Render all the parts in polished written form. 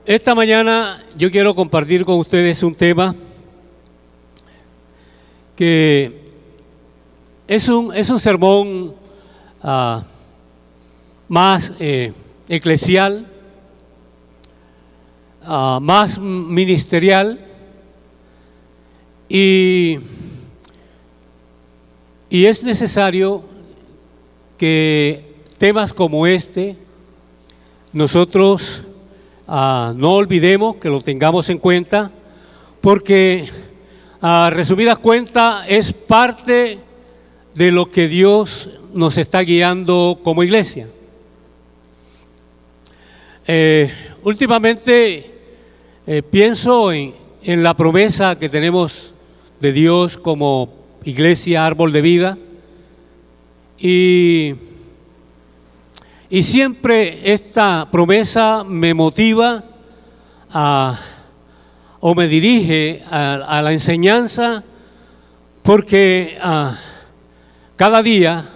Esta mañana yo quiero compartir con ustedes un tema que es un sermón más eclesial, más ministerial y es necesario que temas como este nosotros no olvidemos, que lo tengamos en cuenta, porque resumidas cuentas es parte de lo que Dios nos está guiando como iglesia. Últimamente pienso en la promesa que tenemos de Dios como iglesia Árbol de Vida y siempre esta promesa me motiva o me dirige a la enseñanza, porque cada día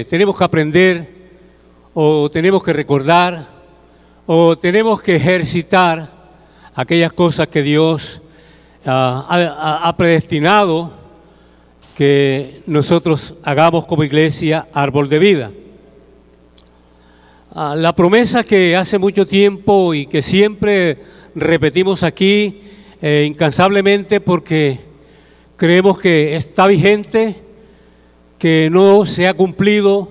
tenemos que aprender, o tenemos que recordar, o tenemos que ejercitar aquellas cosas que Dios ha predestinado que nosotros hagamos como iglesia Árbol de Vida. La promesa que hace mucho tiempo y que siempre repetimos aquí incansablemente, porque creemos que está vigente, que no se ha cumplido,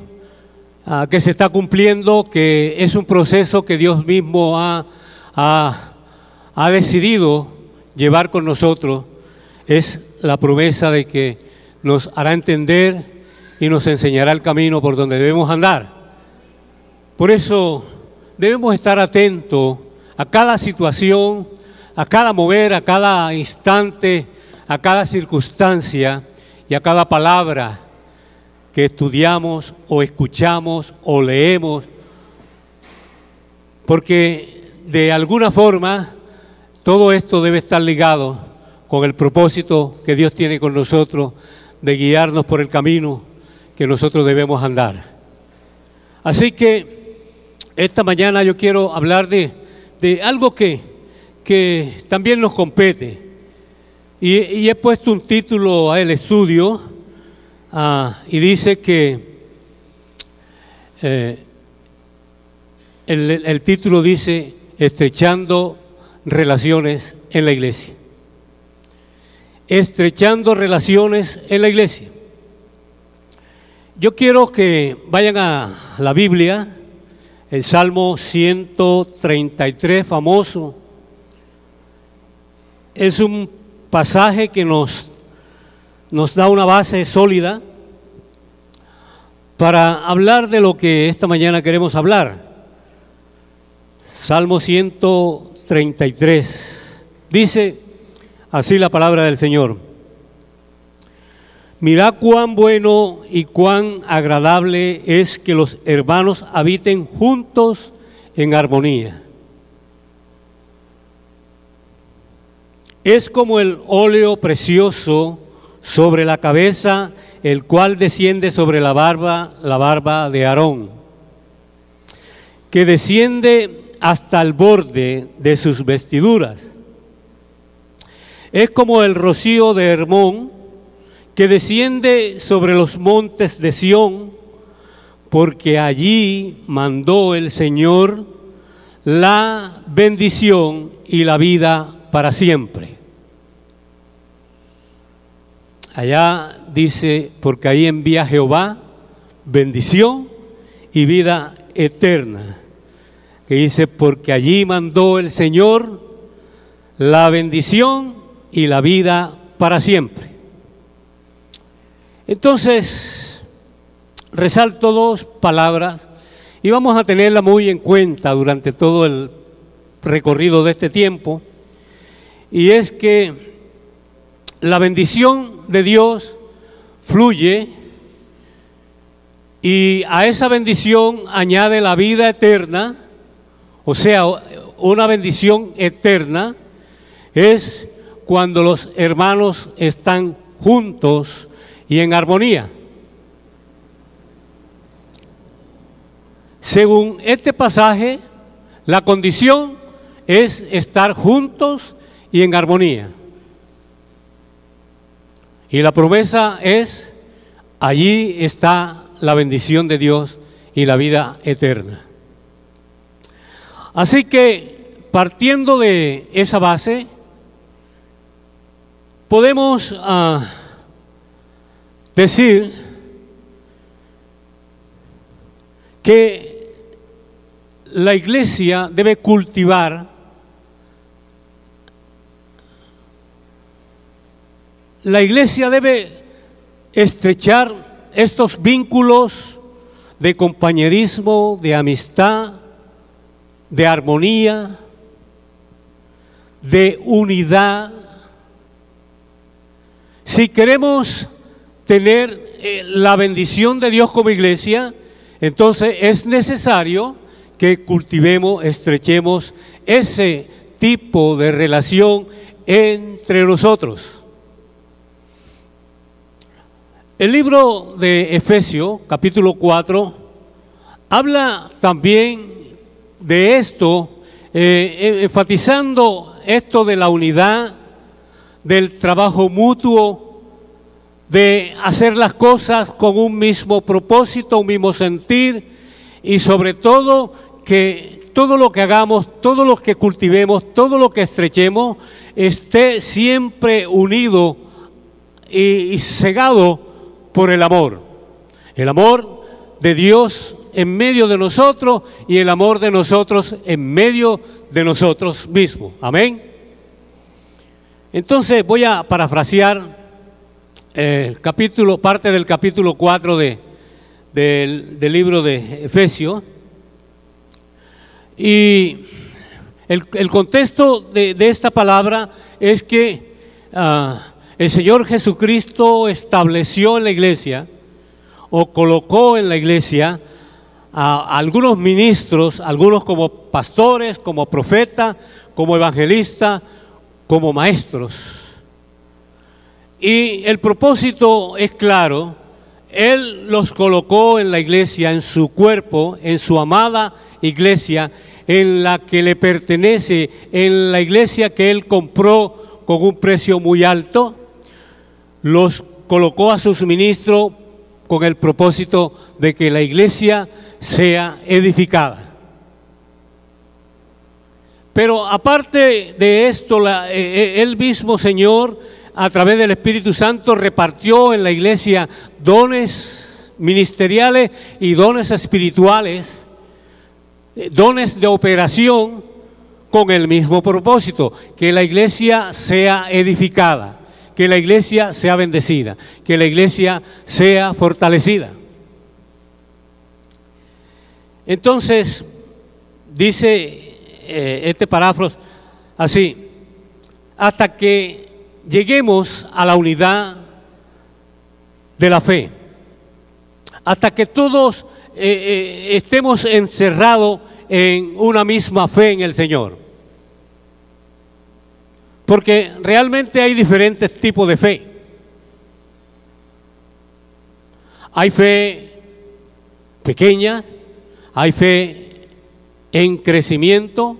que se está cumpliendo, que es un proceso que Dios mismo ha decidido llevar con nosotros, es la promesa de que nos hará entender y nos enseñará el camino por donde debemos andar. Por eso debemos estar atentos a cada situación, a cada mover, a cada instante, a cada circunstancia y a cada palabra que estudiamos o escuchamos o leemos, porque de alguna forma todo esto debe estar ligado con el propósito que Dios tiene con nosotros de guiarnos por el camino que nosotros debemos andar. Así que esta mañana yo quiero hablar de algo que también nos compete y he puesto un título al estudio y dice que el título dice estrechando relaciones en la iglesia. Estrechando relaciones en la iglesia. Yo quiero que vayan a la Biblia, el Salmo 133, famoso. Es un pasaje que nos da una base sólida para hablar de lo que esta mañana queremos hablar. Salmo 133. Dice así la palabra del Señor: mirad cuán bueno y cuán agradable es que los hermanos habiten juntos en armonía. Es como el óleo precioso sobre la cabeza, el cual desciende sobre la barba de Aarón, que desciende hasta el borde de sus vestiduras. Es como el rocío de Hermón, que desciende sobre los montes de Sión, porque allí mandó el Señor la bendición y la vida para siempre. Allá dice, porque ahí envía Jehová bendición y vida eterna. Que dice, porque allí mandó el Señor la bendición y la vida para siempre. Entonces, resalto dos palabras y vamos a tenerla muy en cuenta durante todo el recorrido de este tiempo, y es que la bendición de Dios fluye y a esa bendición añade la vida eterna, o sea, una bendición eterna es cuando los hermanos están juntos y en armonía. Según este pasaje, La condición es estar juntos y en armonía. Y la promesa es, allí está la bendición de Dios y la vida eterna. Así que, partiendo de esa base, podemos decir que la iglesia debe cultivar estrechar estos vínculos de compañerismo, de amistad, de armonía, de unidad. Si queremos tener la bendición de Dios como iglesia, entonces es necesario que cultivemos, estrechemos ese tipo de relación entre nosotros. El libro de Efesios, capítulo 4, habla también de esto, enfatizando esto de la unidad, del trabajo mutuo, de hacer las cosas con un mismo propósito, un mismo sentir, y sobre todo que todo lo que hagamos, todo lo que cultivemos, todo lo que estrechemos, esté siempre unido y cegado por el amor de Dios en medio de nosotros y el amor de nosotros en medio de nosotros mismos. Amén. Entonces voy a parafrasear parte del capítulo 4 del libro de Efesios. Y el contexto de esta palabra es que el Señor Jesucristo estableció en la iglesia o colocó en la iglesia a algunos ministros, algunos como pastores, como profetas, como evangelistas, como maestros. Y el propósito es claro, Él los colocó en la iglesia, en su cuerpo, en su amada iglesia, en la que le pertenece, en la iglesia que Él compró con un precio muy alto. Los colocó a sus ministros con el propósito de que la iglesia sea edificada. Pero aparte de esto, el mismo Señor, a través del Espíritu Santo, repartió en la iglesia dones ministeriales y dones espirituales, dones de operación con el mismo propósito, que la iglesia sea edificada, que la iglesia sea bendecida, que la iglesia sea fortalecida. Entonces, dice este paráfrasis así: hasta que lleguemos a la unidad de la fe, hasta que todos estemos encerrados en una misma fe en el Señor. Porque realmente hay diferentes tipos de fe. Hay fe pequeña, hay fe en crecimiento,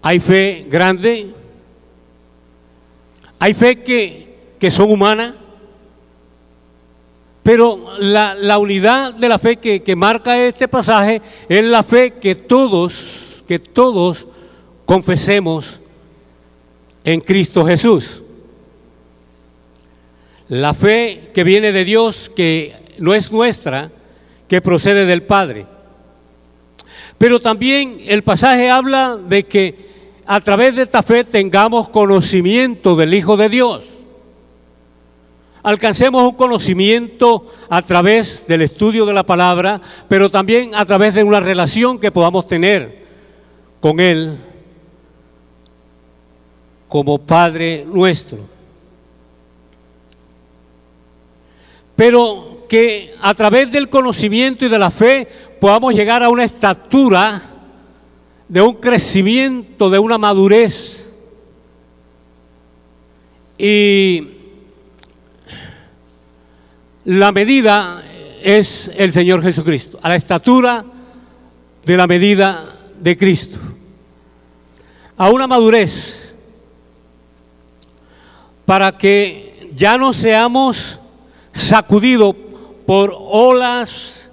hay fe grande, hay fe que son humanas, pero la unidad de la fe que marca este pasaje es la fe que todos confesemos en Cristo Jesús. La fe que viene de Dios, que no es nuestra, que procede del Padre. Pero también el pasaje habla de que a través de esta fe tengamos conocimiento del Hijo de Dios. Alcancemos un conocimiento a través del estudio de la palabra, pero también a través de una relación que podamos tener con Él como Padre nuestro. Pero que a través del conocimiento y de la fe podamos llegar a una estatura, de un crecimiento, de una madurez. Y la medida es el Señor Jesucristo, a la estatura de la medida de Cristo. a una madurez para que ya no seamos sacudidos por olas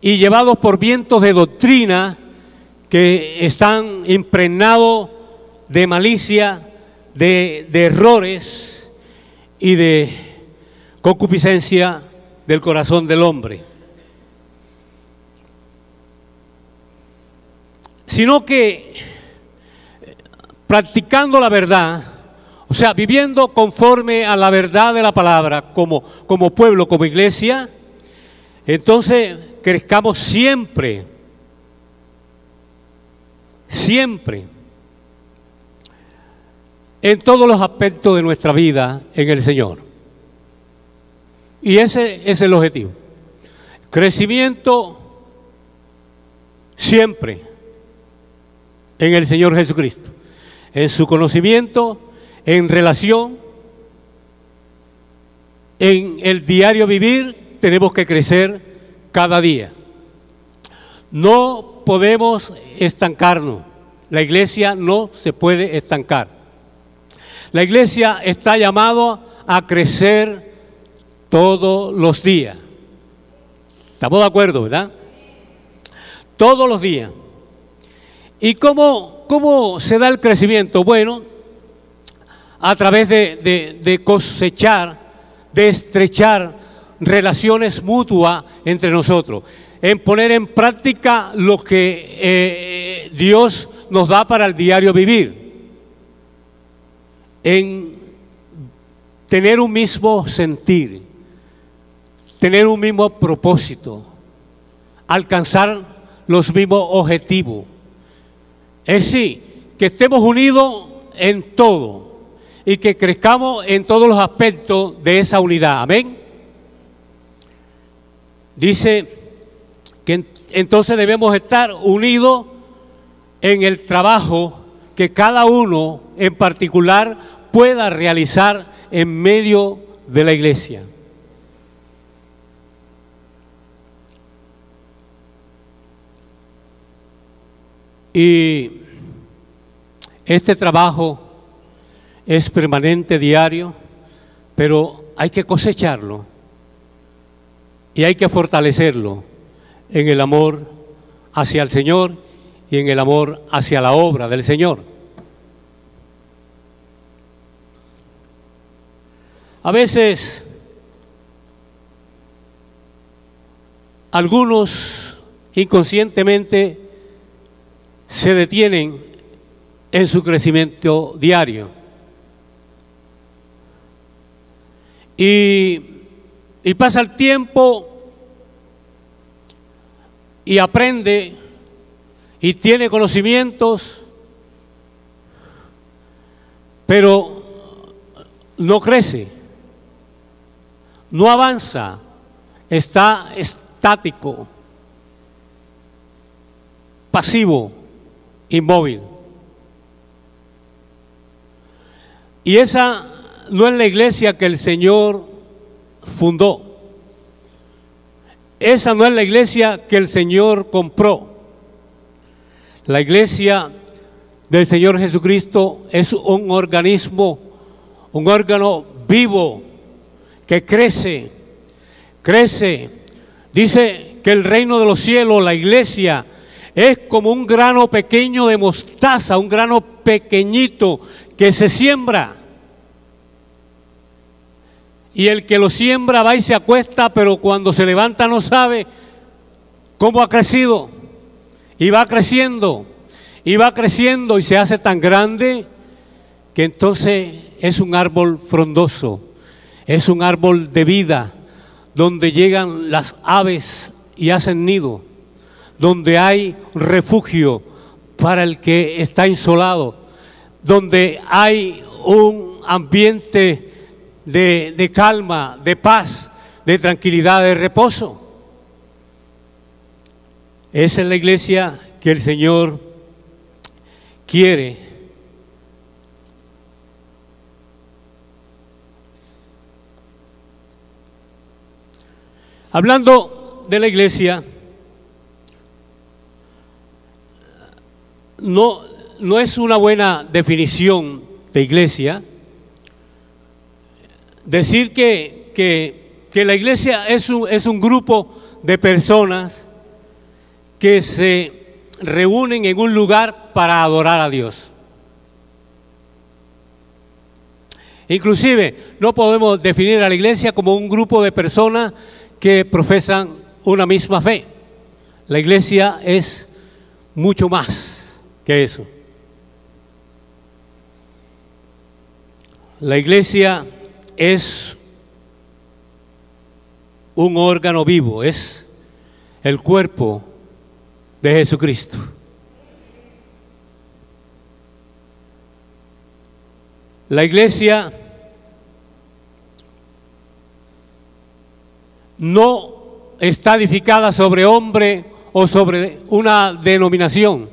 y llevados por vientos de doctrina que están impregnados de malicia, de errores y de concupiscencia del corazón del hombre, sino que practicando la verdad, o sea, viviendo conforme a la verdad de la palabra como pueblo, como iglesia, entonces crezcamos siempre en todos los aspectos de nuestra vida en el Señor. Y ese es el objetivo. Crecimiento siempre en el Señor Jesucristo, en su conocimiento, en relación, en el diario vivir, tenemos que crecer cada día. No podemos estancarnos. La iglesia no se puede estancar. La iglesia está llamada a crecer todos los días. ¿Estamos de acuerdo, verdad? Todos los días. ¿Y cómo se da el crecimiento? Bueno, a través de cosechar, de estrechar relaciones mutuas entre nosotros, en poner en práctica lo que Dios nos da para el diario vivir, en tener un mismo sentir, tener un mismo propósito, alcanzar los mismos objetivos. Es decir, que estemos unidos en todo y que crezcamos en todos los aspectos de esa unidad. Amén. Dice que entonces debemos estar unidos en el trabajo que cada uno en particular pueda realizar en medio de la iglesia. Y este trabajo es permanente, diario, pero hay que cosecharlo y hay que fortalecerlo en el amor hacia el Señor y en el amor hacia la obra del Señor. A veces algunos inconscientemente se detienen en su crecimiento diario y pasa el tiempo y aprende y tiene conocimientos, pero no crece, no avanza, está estático, pasivo, inmóvil. Y esa no es la iglesia que el Señor fundó. Esa no es la iglesia que el Señor compró. La iglesia del Señor Jesucristo es un organismo, un órgano vivo que crece. Dice que el reino de los cielos, la iglesia, es como un grano pequeño de mostaza, un grano pequeñito que se siembra. Y el que lo siembra va y se acuesta, pero cuando se levanta no sabe cómo ha crecido. Y va creciendo, y se hace tan grande que entonces es un árbol frondoso, es un árbol de vida, donde llegan las aves y hacen nido, donde hay refugio para el que está insolado, donde hay un ambiente de calma, de paz, de tranquilidad, de reposo. Esa es la iglesia que el Señor quiere. Hablando de la iglesia, no no es una buena definición de iglesia decir que la iglesia es un grupo de personas que se reúnen en un lugar para adorar a Dios. Inclusive no podemos definir a la iglesia como un grupo de personas que profesan una misma fe. La iglesia es mucho más que eso. La iglesia es un órgano vivo, es el cuerpo de Jesucristo. La iglesia no está edificada sobre hombre o sobre una denominación.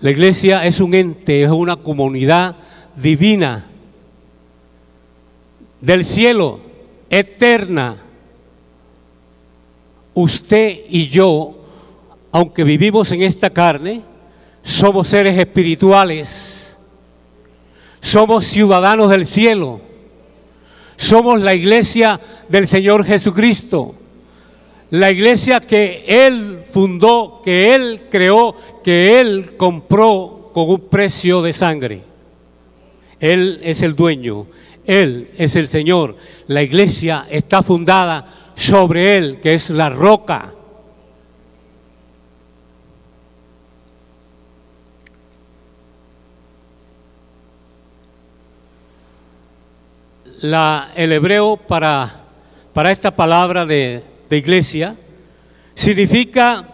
La iglesia es un ente, es una comunidad divina del cielo, eterna. Usted y yo, aunque vivimos en esta carne, somos seres espirituales, somos ciudadanos del cielo, somos la iglesia del Señor Jesucristo, la iglesia que Él fundó, que Él creó, que Él compró con un precio de sangre. Él es el dueño, Él es el Señor. La iglesia está fundada sobre Él, que es la roca. El hebreo para esta palabra de iglesia significa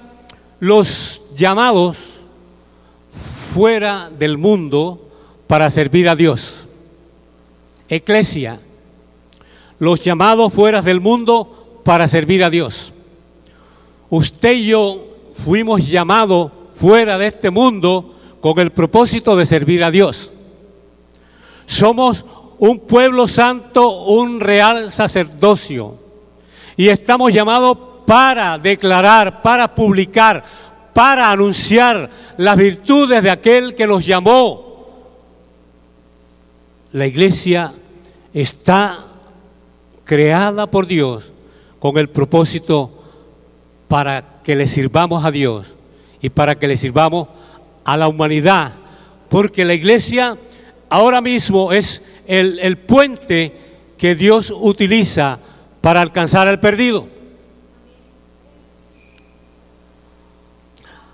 los llamados fuera del mundo para servir a Dios. Eclesia, los llamados fuera del mundo para servir a Dios. Usted y yo fuimos llamados fuera de este mundo con el propósito de servir a Dios. Somos un pueblo santo, un real sacerdocio, y estamos llamados para declarar, para publicar, para anunciar las virtudes de aquel que nos llamó. La iglesia está creada por Dios con el propósito para que le sirvamos a Dios y para que le sirvamos a la humanidad, porque la iglesia ahora mismo es el puente que Dios utiliza para alcanzar al perdido.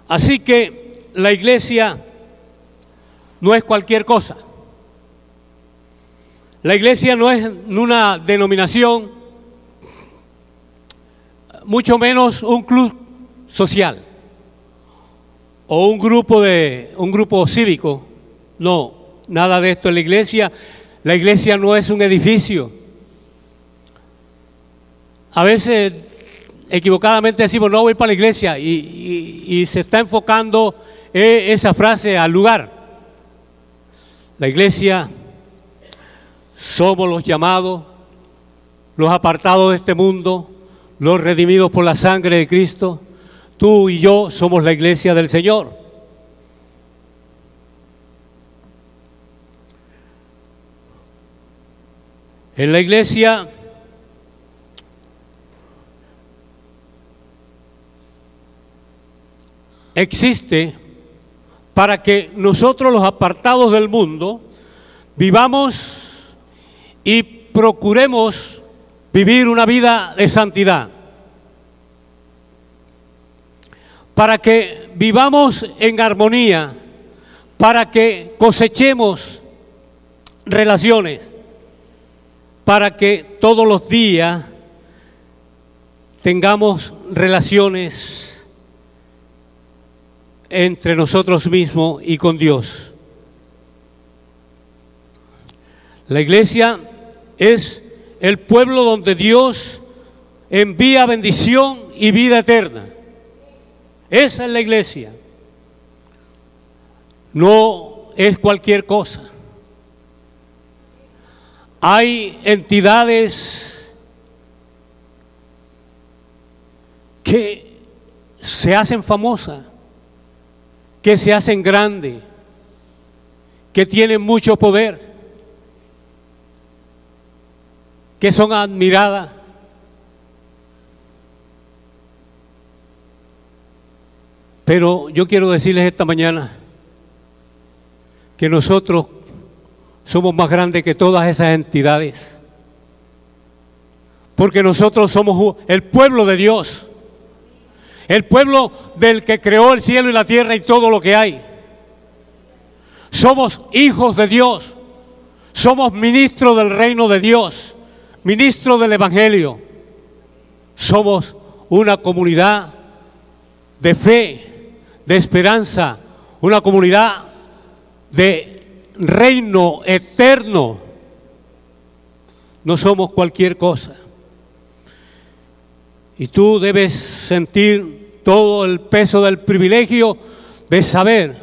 Así que la iglesia no es cualquier cosa. La iglesia no es una denominación, mucho menos un club social o un grupo cívico. No, nada de esto. La iglesia no es un edificio. A veces equivocadamente decimos no voy para la iglesia y se está enfocando esa frase al lugar. La iglesia somos los llamados, los apartados de este mundo, los redimidos por la sangre de Cristo. Tú y yo somos la iglesia del Señor. En la iglesia existe para que nosotros, los apartados del mundo, vivamos y procuremos vivir una vida de santidad, para que vivamos en armonía, para que cosechemos relaciones, para que todos los días tengamos relaciones entre nosotros mismos y con Dios. La iglesia es el pueblo donde Dios envía bendición y vida eterna. Esa es la iglesia. No es cualquier cosa. Hay entidades que se hacen famosas que se hacen grandes, que tienen mucho poder, que son admiradas. Pero yo quiero decirles esta mañana que nosotros somos más grandes que todas esas entidades, porque nosotros somos el pueblo de Dios, el pueblo del que creó el cielo y la tierra y todo lo que hay. Somos hijos de Dios, somos ministros del reino de Dios, ministros del Evangelio. Somos una comunidad de fe, de esperanza, una comunidad de reino eterno. No somos cualquier cosa. Y tú debes sentir todo el peso del privilegio de saber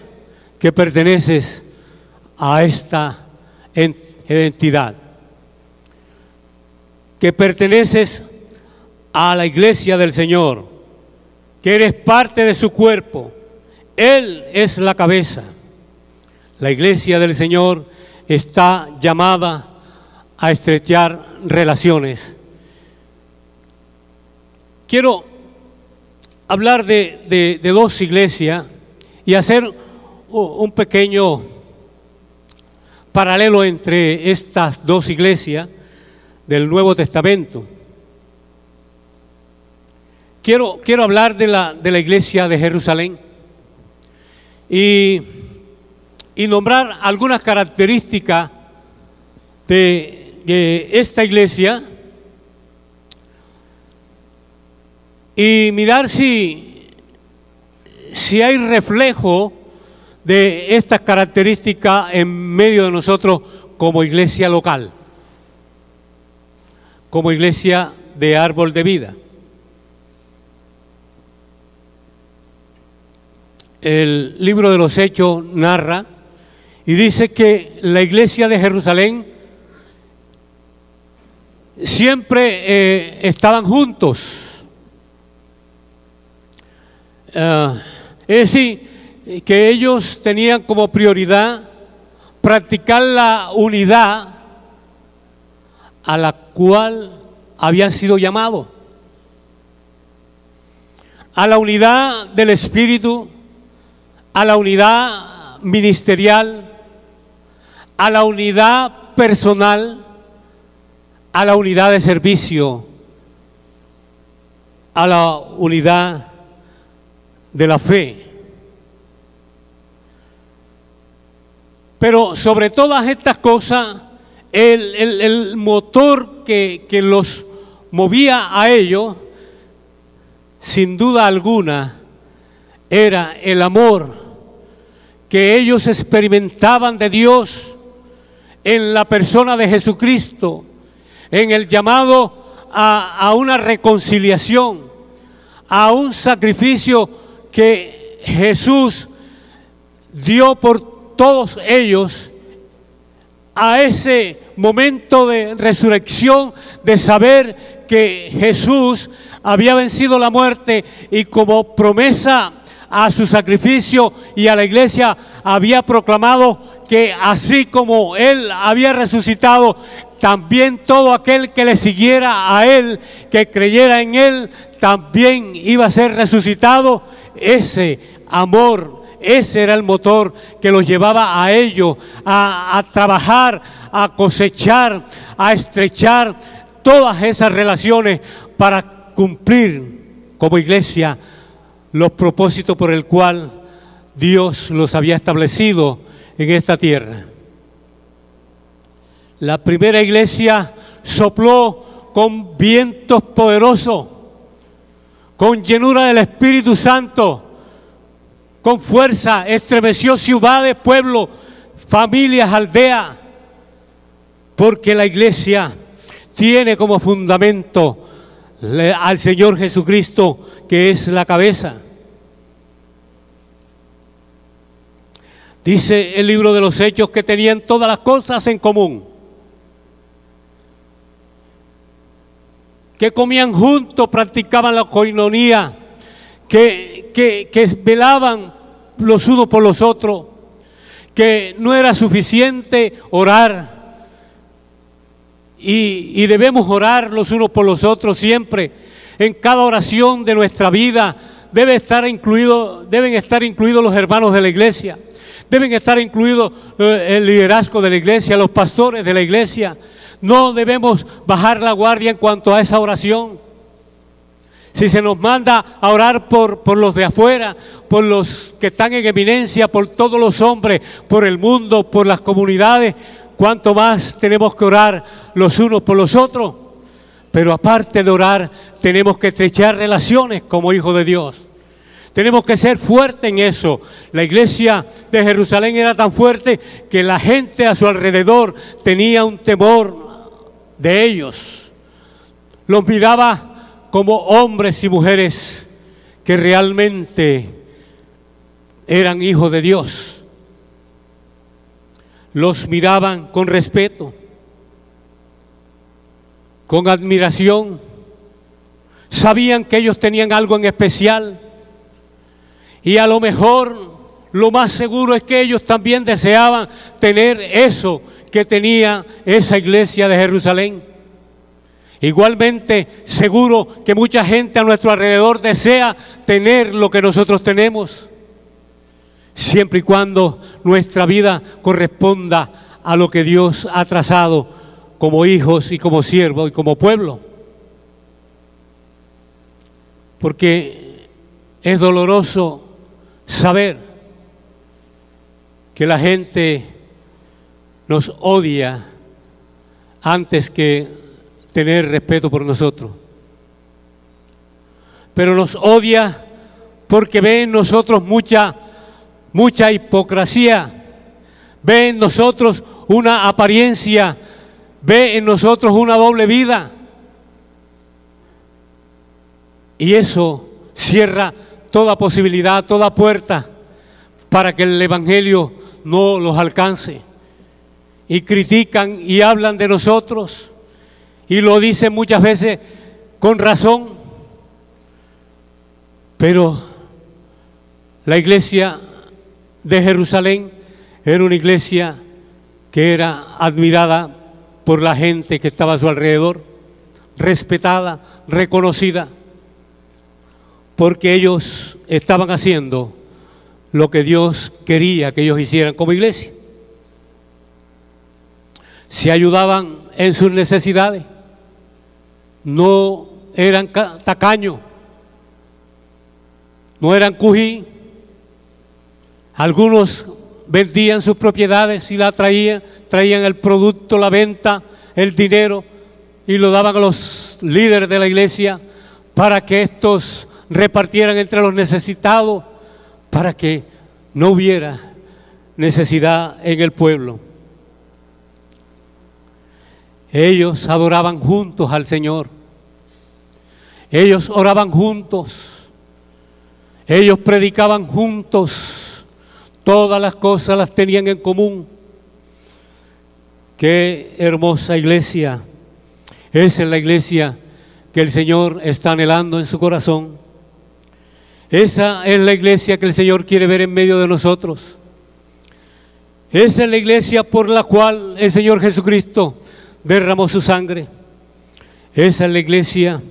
que perteneces a esta entidad, que perteneces a la iglesia del Señor, que eres parte de su cuerpo. Él es la cabeza. La iglesia del Señor está llamada a estrechar relaciones. Quiero hablar de dos iglesias y hacer un pequeño paralelo entre estas dos iglesias del Nuevo Testamento. Quiero hablar de la iglesia de Jerusalén y nombrar algunas características de esta iglesia y mirar si hay reflejo de estas características en medio de nosotros como iglesia local, como iglesia de árbol de vida. El libro de los Hechos narra y dice que la iglesia de Jerusalén siempre estaban juntos. Es decir, que ellos tenían como prioridad practicar la unidad a la cual habían sido llamados, a la unidad del Espíritu, a la unidad ministerial, a la unidad personal, a la unidad de servicio, a la unidad de la fe. Pero sobre todas estas cosas, el motor que los movía a ellos, sin duda alguna, era el amor que ellos experimentaban de Dios en la persona de Jesucristo, en el llamado a una reconciliación, a un sacrificio que Jesús dio por todos ellos, a ese momento de resurrección, de saber que Jesús había vencido la muerte y como promesa a su sacrificio y a la iglesia había proclamado que así como Él había resucitado, también todo aquel que le siguiera a Él, que creyera en Él, también iba a ser resucitado. Ese amor, ese era el motor que los llevaba a ellos, a trabajar, a cosechar, a estrechar todas esas relaciones para cumplir como iglesia los propósitos por el cual Dios los había establecido en esta tierra. La primera iglesia sopló con vientos poderosos, con llenura del Espíritu Santo, con fuerza, estremeció ciudades, pueblos, familias, aldeas, porque la iglesia tiene como fundamento al Señor Jesucristo, que es la cabeza. Dice el libro de los Hechos que tenían todas las cosas en común, que comían juntos, practicaban la coinonía, que velaban los unos por los otros, que no era suficiente orar, y debemos orar los unos por los otros siempre. En cada oración de nuestra vida deben estar incluidos los hermanos de la iglesia, deben estar incluidos el liderazgo de la iglesia, los pastores de la iglesia. No debemos bajar la guardia en cuanto a esa oración. Si se nos manda a orar por los de afuera, por los que están en eminencia, por todos los hombres, por el mundo, por las comunidades, cuánto más tenemos que orar los unos por los otros. Pero aparte de orar, tenemos que estrechar relaciones como hijos de Dios. Tenemos que ser fuertes en eso. La iglesia de Jerusalén era tan fuerte que la gente a su alrededor tenía un temor de ellos. Los miraba como hombres y mujeres que realmente eran hijos de Dios. Los miraban con respeto, con admiración. Sabían que ellos tenían algo en especial, y a lo mejor lo más seguro es que ellos también deseaban tener eso que tenía esa iglesia de Jerusalén. Igualmente seguro que mucha gente a nuestro alrededor desea tener lo que nosotros tenemos, siempre y cuando nuestra vida corresponda a lo que Dios ha trazado como hijos y como siervos y como pueblo. Porque es doloroso saber que la gente nos odia antes que tener respeto por nosotros. Pero nos odia porque ve en nosotros mucha hipocresía, ve en nosotros una apariencia, ve en nosotros una doble vida. Y eso cierra toda posibilidad, toda puerta para que el evangelio no los alcance. Y critican y hablan de nosotros, y lo dicen muchas veces con razón. Pero la iglesia de Jerusalén era una iglesia que era admirada por la gente que estaba a su alrededor, respetada, reconocida, porque ellos estaban haciendo lo que Dios quería que ellos hicieran como iglesia. Se ayudaban en sus necesidades, no eran tacaños, no eran cují. Algunos vendían sus propiedades y la traían el producto, la venta, el dinero, y lo daban a los líderes de la iglesia para que estos repartieran entre los necesitados, para que no hubiera necesidad en el pueblo. Ellos adoraban juntos al Señor, ellos oraban juntos, ellos predicaban juntos, todas las cosas las tenían en común. Qué hermosa iglesia. Esa es la iglesia que el Señor está anhelando en su corazón. Esa es la iglesia que el Señor quiere ver en medio de nosotros. Esa es la iglesia por la cual el Señor Jesucristo derramó su sangre. Esa es la iglesia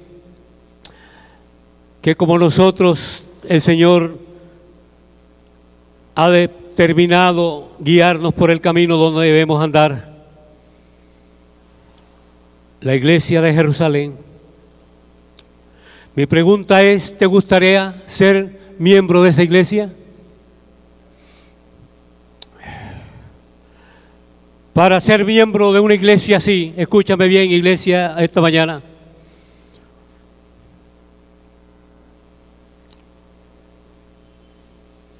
que, como nosotros, el Señor ha determinado guiarnos por el camino donde debemos andar. La iglesia de Jerusalén. Mi pregunta es, ¿te gustaría ser miembro de esa iglesia? Para ser miembro de una iglesia así, escúchame bien, iglesia, esta mañana,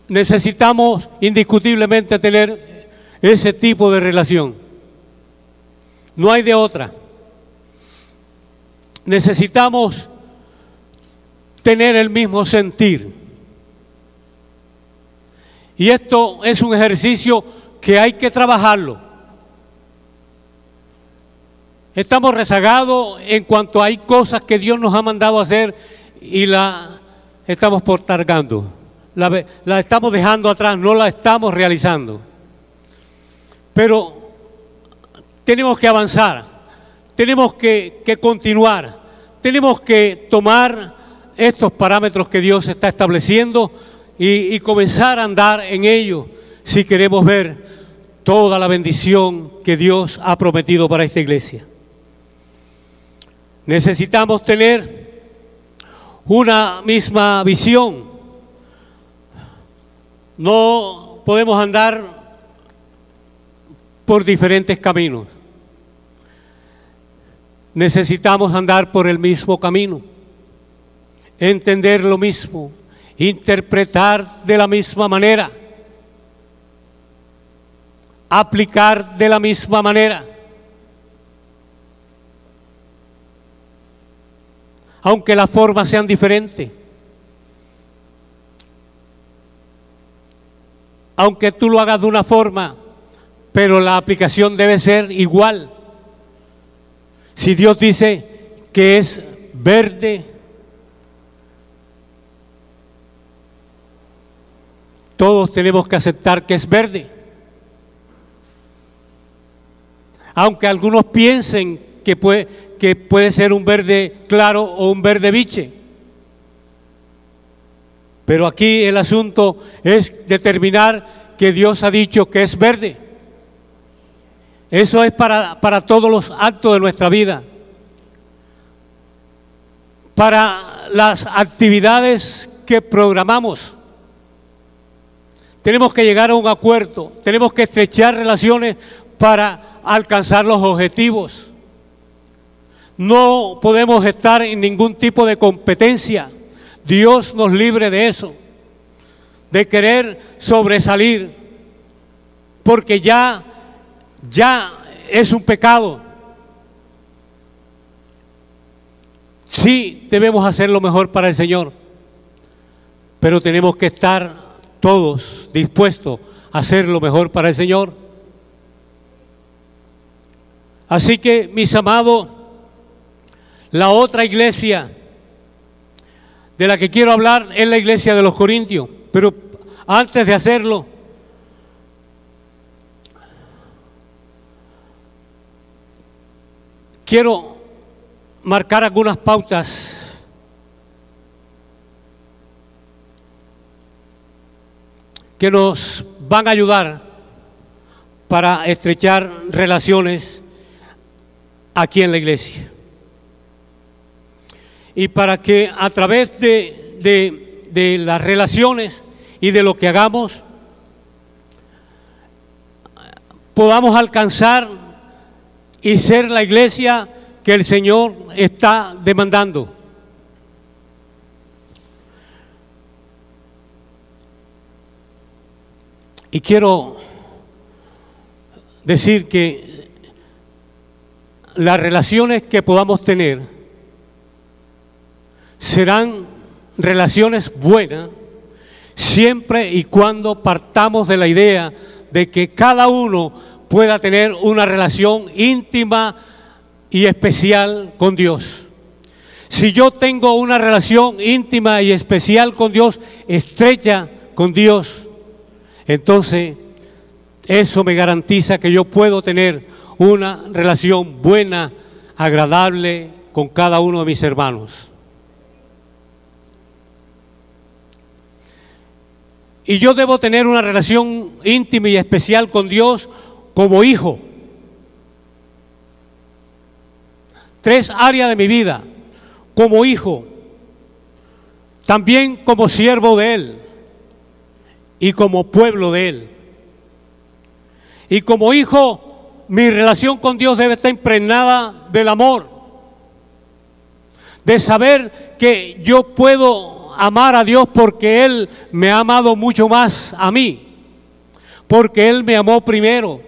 necesitamos indiscutiblemente tener ese tipo de relación. No hay de otra. Necesitamos tener el mismo sentir. Y esto es un ejercicio que hay que trabajarlo. Estamos rezagados en cuanto hay cosas que Dios nos ha mandado a hacer y la estamos postergando. la estamos dejando atrás, no la estamos realizando. Pero tenemos que avanzar, tenemos que continuar, tenemos que tomar estos parámetros que Dios está estableciendo y comenzar a andar en ellos si queremos ver toda la bendición que Dios ha prometido para esta iglesia. Necesitamos tener una misma visión. No podemos andar por diferentes caminos. Necesitamos andar por el mismo camino, entender lo mismo, interpretar de la misma manera, aplicar de la misma manera. Aunque las formas sean diferentes, aunque tú lo hagas de una forma, pero la aplicación debe ser igual. Si Dios dice que es verde, todos tenemos que aceptar que es verde. Aunque algunos piensen que puede ser un verde claro o un verde biche. Pero aquí el asunto es determinar que Dios ha dicho que es verde. Eso es para todos los actos de nuestra vida. Para las actividades que programamos. Tenemos que llegar a un acuerdo, tenemos que estrechar relaciones para alcanzar los objetivos. No podemos estar en ningún tipo de competencia. Dios nos libre de eso, de querer sobresalir, porque ya es un pecado. Sí, debemos hacer lo mejor para el Señor, pero tenemos que estar todos dispuestos a hacer lo mejor para el Señor. Así que, mis amados, la otra iglesia de la que quiero hablar es la iglesia de los Corintios. Pero antes de hacerlo, quiero marcar algunas pautas que nos van a ayudar para estrechar relaciones aquí en la iglesia. Y para que a través de las relaciones y de lo que hagamos, podamos alcanzar y ser la iglesia que el Señor está demandando. Y quiero decir que las relaciones que podamos tener serán relaciones buenas siempre y cuando partamos de la idea de que cada uno pueda tener una relación íntima y especial con Dios. Si yo tengo una relación íntima y especial con Dios, estrecha con Dios, entonces eso me garantiza que yo puedo tener una relación buena, agradable con cada uno de mis hermanos. Y yo debo tener una relación íntima y especial con Dios como hijo. 3 áreas de mi vida: como hijo, también como siervo de Él y como pueblo de Él. Y como hijo, mi relación con Dios debe estar impregnada del amor, de saber que yo puedo amar a Dios porque Él me ha amado mucho más a mí, porque Él me amó primero.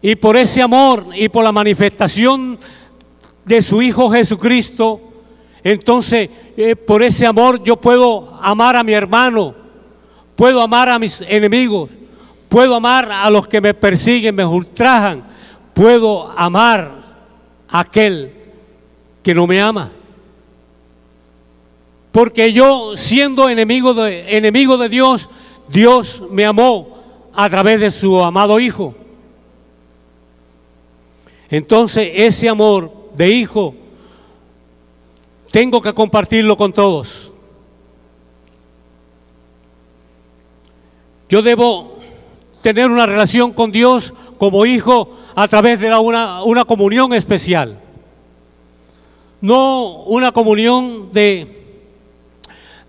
Y por ese amor y por la manifestación de su Hijo Jesucristo, entonces por ese amor yo puedo amar a mi hermano, puedo amar a mis enemigos, puedo amar a los que me persiguen, me ultrajan, puedo amar a aquel que no me ama. Porque yo, siendo enemigo de Dios, Dios me amó a través de su amado Hijo. Entonces, ese amor de hijo tengo que compartirlo con todos. Yo debo tener una relación con Dios como hijo a través de una comunión especial. No una comunión de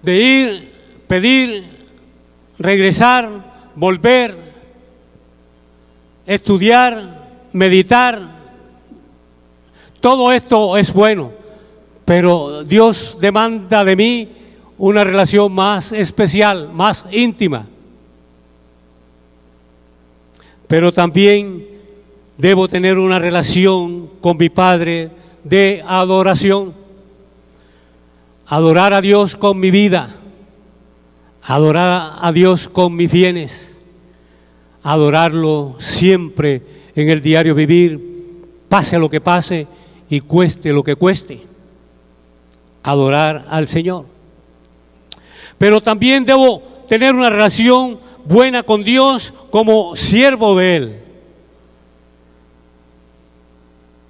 ir, pedir, regresar, volver, estudiar, meditar. Todo esto es bueno, pero Dios demanda de mí una relación más especial, más íntima. Pero también debo tener una relación con mi Padre de adoración. Adorar a Dios con mi vida, adorar a Dios con mis bienes, adorarlo siempre en el diario vivir, pase lo que pase y cueste lo que cueste, adorar al Señor. Pero también debo tener una relación buena con Dios como siervo de Él.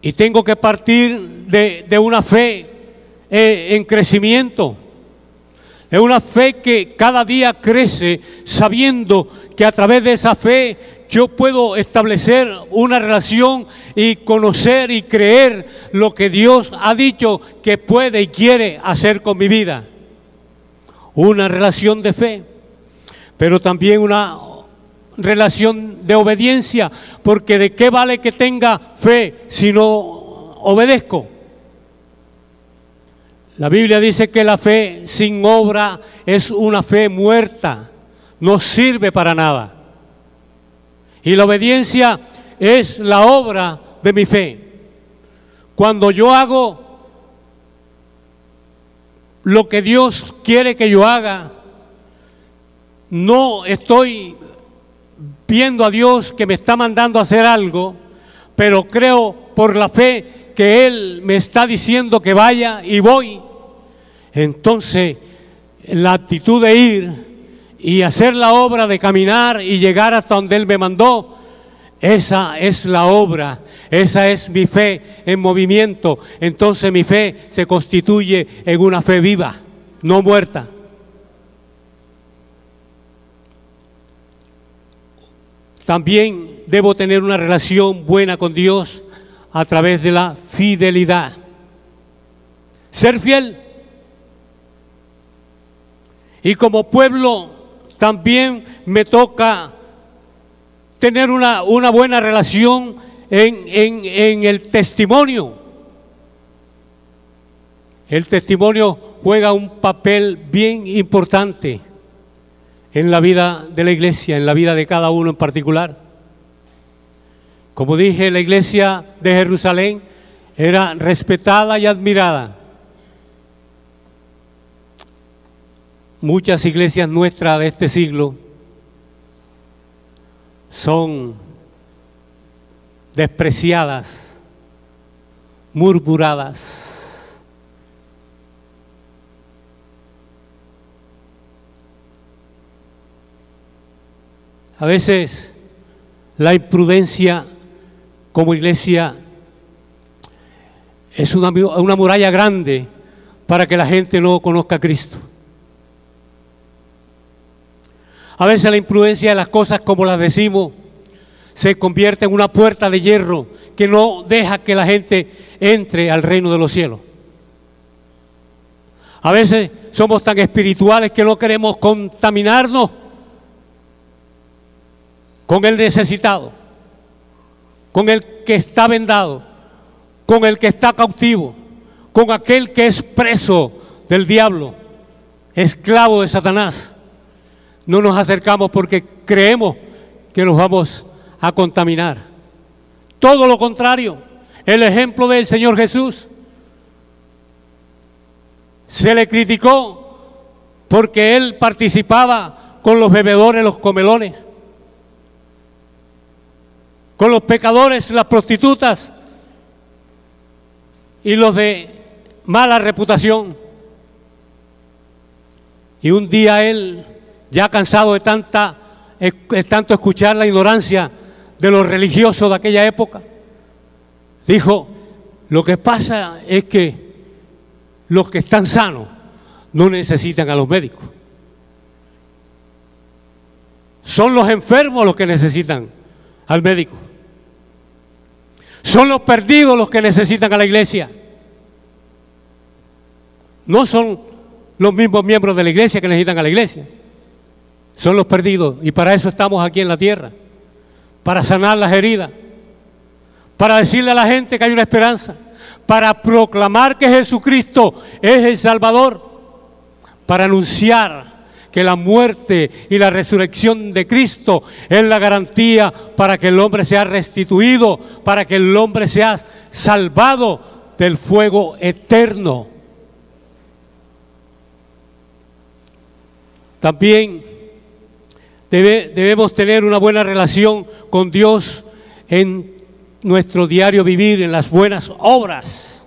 Y tengo que partir de una fe en crecimiento, de una fe que cada día crece, sabiendo que a través de esa fe yo puedo establecer una relación y conocer y creer lo que Dios ha dicho que puede y quiere hacer con mi vida. Una relación de fe, pero también una relación de obediencia, porque ¿de qué vale que tenga fe si no obedezco? La Biblia dice que la fe sin obra es una fe muerta, no sirve para nada. Y la obediencia es la obra de mi fe. Cuando yo hago lo que Dios quiere que yo haga, no estoy viendo a Dios que me está mandando a hacer algo, pero creo por la fe que Él me está diciendo que vaya y voy. Entonces, la actitud de ir y hacer la obra de caminar y llegar hasta donde Él me mandó, esa es la obra, esa es mi fe en movimiento. Entonces mi fe se constituye en una fe viva, no muerta. También debo tener una relación buena con Dios a través de la fidelidad. Ser fiel. Y como pueblo también me toca tener una buena relación en el testimonio. El testimonio juega un papel bien importante en la vida de la iglesia, en la vida de cada uno en particular. Como dije, la iglesia de Jerusalén era respetada y admirada. Muchas iglesias nuestras de este siglo son despreciadas, murmuradas. A veces la imprudencia como iglesia es una muralla grande para que la gente no conozca a Cristo. A veces la imprudencia de las cosas como las decimos se convierte en una puerta de hierro que no deja que la gente entre al reino de los cielos. A veces somos tan espirituales que no queremos contaminarnos con el necesitado, con el que está vendado, con el que está cautivo, con aquel que es preso del diablo, esclavo de Satanás. No nos acercamos porque creemos que nos vamos a contaminar. Todo lo contrario, el ejemplo del Señor Jesús se le criticó porque Él participaba con los bebedores, los comelones, con los pecadores, las prostitutas y los de mala reputación. Y un día él, ya cansado de tanto escuchar la ignorancia de los religiosos de aquella época, dijo: lo que pasa es que los que están sanos no necesitan a los médicos. Son los enfermos los que necesitan al médico. Son los perdidos los que necesitan a la iglesia. No son los mismos miembros de la iglesia que necesitan a la iglesia. Son los perdidos, y para eso estamos aquí en la tierra, para sanar las heridas, para decirle a la gente que hay una esperanza, para proclamar que Jesucristo es el Salvador, para anunciar que la muerte y la resurrección de Cristo es la garantía para que el hombre sea restituido, para que el hombre sea salvado del fuego eterno. También debemos tener una buena relación con Dios en nuestro diario vivir, en las buenas obras.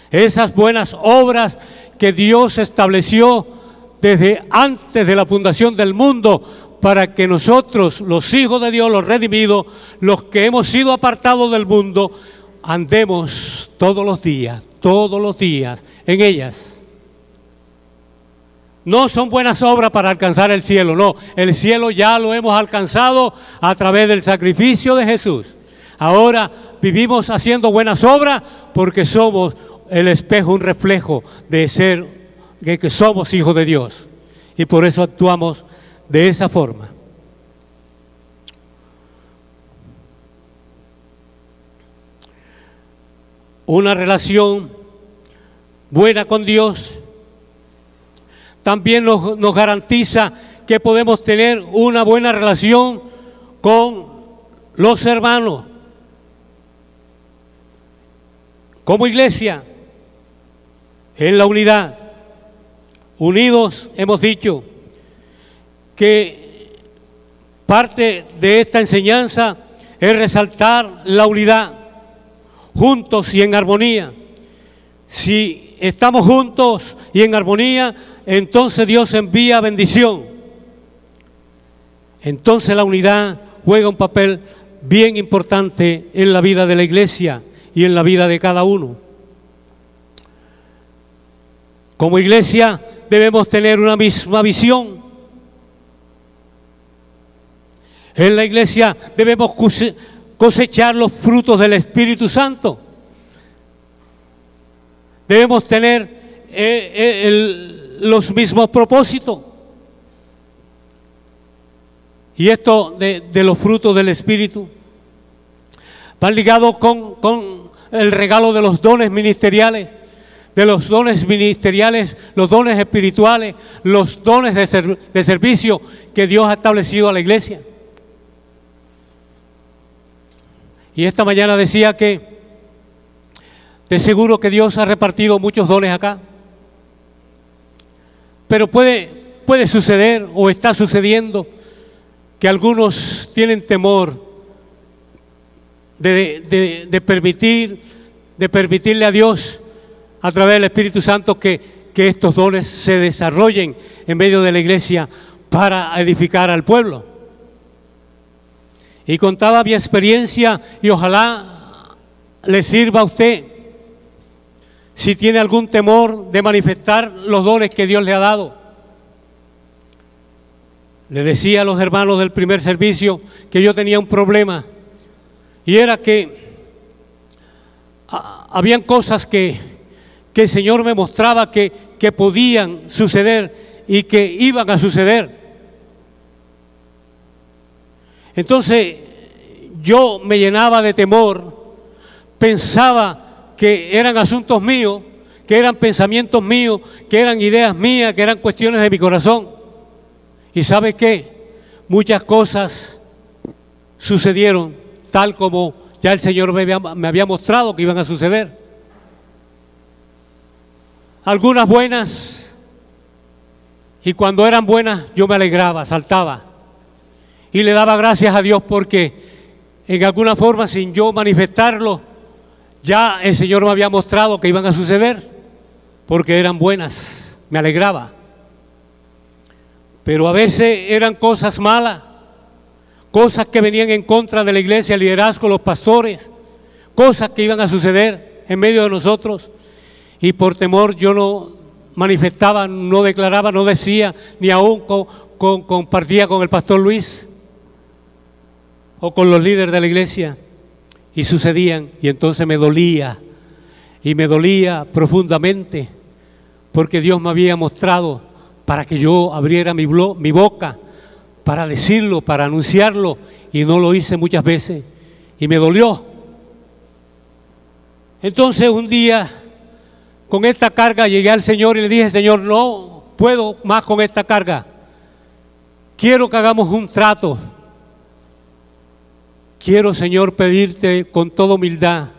Esas buenas obras que Dios estableció desde antes de la fundación del mundo, para que nosotros, los hijos de Dios, los redimidos, los que hemos sido apartados del mundo, andemos todos los días en ellas. No son buenas obras para alcanzar el cielo, no. El cielo ya lo hemos alcanzado a través del sacrificio de Jesús. Ahora vivimos haciendo buenas obras porque somos el espejo, un reflejo de que somos hijos de Dios. Y por eso actuamos de esa forma. Una relación buena con Dios también nos garantiza que podemos tener una buena relación con los hermanos. Como iglesia, en la unidad, unidos, hemos dicho que parte de esta enseñanza es resaltar la unidad, juntos y en armonía. Si estamos juntos y en armonía, entonces Dios envía bendición. Entonces la unidad juega un papel bien importante en la vida de la iglesia y en la vida de cada uno. Como iglesia debemos tener una misma visión. En la iglesia debemos cosechar los frutos del Espíritu Santo. Debemos tener los mismos propósitos. Y esto de los frutos del Espíritu van ligados con el regalo de los dones ministeriales, los dones espirituales, los dones de servicio que Dios ha establecido a la iglesia. Y esta mañana decía que de seguro que Dios ha repartido muchos dones acá, pero puede suceder o está sucediendo que algunos tienen temor de permitirle a Dios a través del Espíritu Santo que estos dones se desarrollen en medio de la iglesia para edificar al pueblo. Y contaba mi experiencia y ojalá le sirva a usted si tiene algún temor de manifestar los dones que Dios le ha dado. Le decía a los hermanos del primer servicio que yo tenía un problema, y era que habían cosas que el Señor me mostraba que podían suceder y que iban a suceder. Entonces yo me llenaba de temor, pensaba que eran asuntos míos, que eran pensamientos míos, que eran ideas mías, que eran cuestiones de mi corazón. ¿Y sabe qué? Muchas cosas sucedieron tal como ya el Señor me había mostrado que iban a suceder. Algunas buenas, y cuando eran buenas yo me alegraba, saltaba y le daba gracias a Dios porque en alguna forma, sin yo manifestarlo, ya el Señor me había mostrado que iban a suceder porque eran buenas, me alegraba. pero a veces eran cosas malas, cosas que venían en contra de la iglesia, el liderazgo, los pastores, cosas que iban a suceder en medio de nosotros, y por temor yo no manifestaba, no declaraba, no decía, ni aún compartía con el pastor Luis o con los líderes de la iglesia, y sucedían, y entonces me dolía profundamente, porque Dios me había mostrado para que yo abriera mi boca para decirlo, para anunciarlo, y no lo hice muchas veces, y me dolió. Entonces un día, con esta carga, llegué al Señor y le dije: Señor, no puedo más con esta carga, quiero que hagamos un trato. Quiero, Señor, pedirte con toda humildad,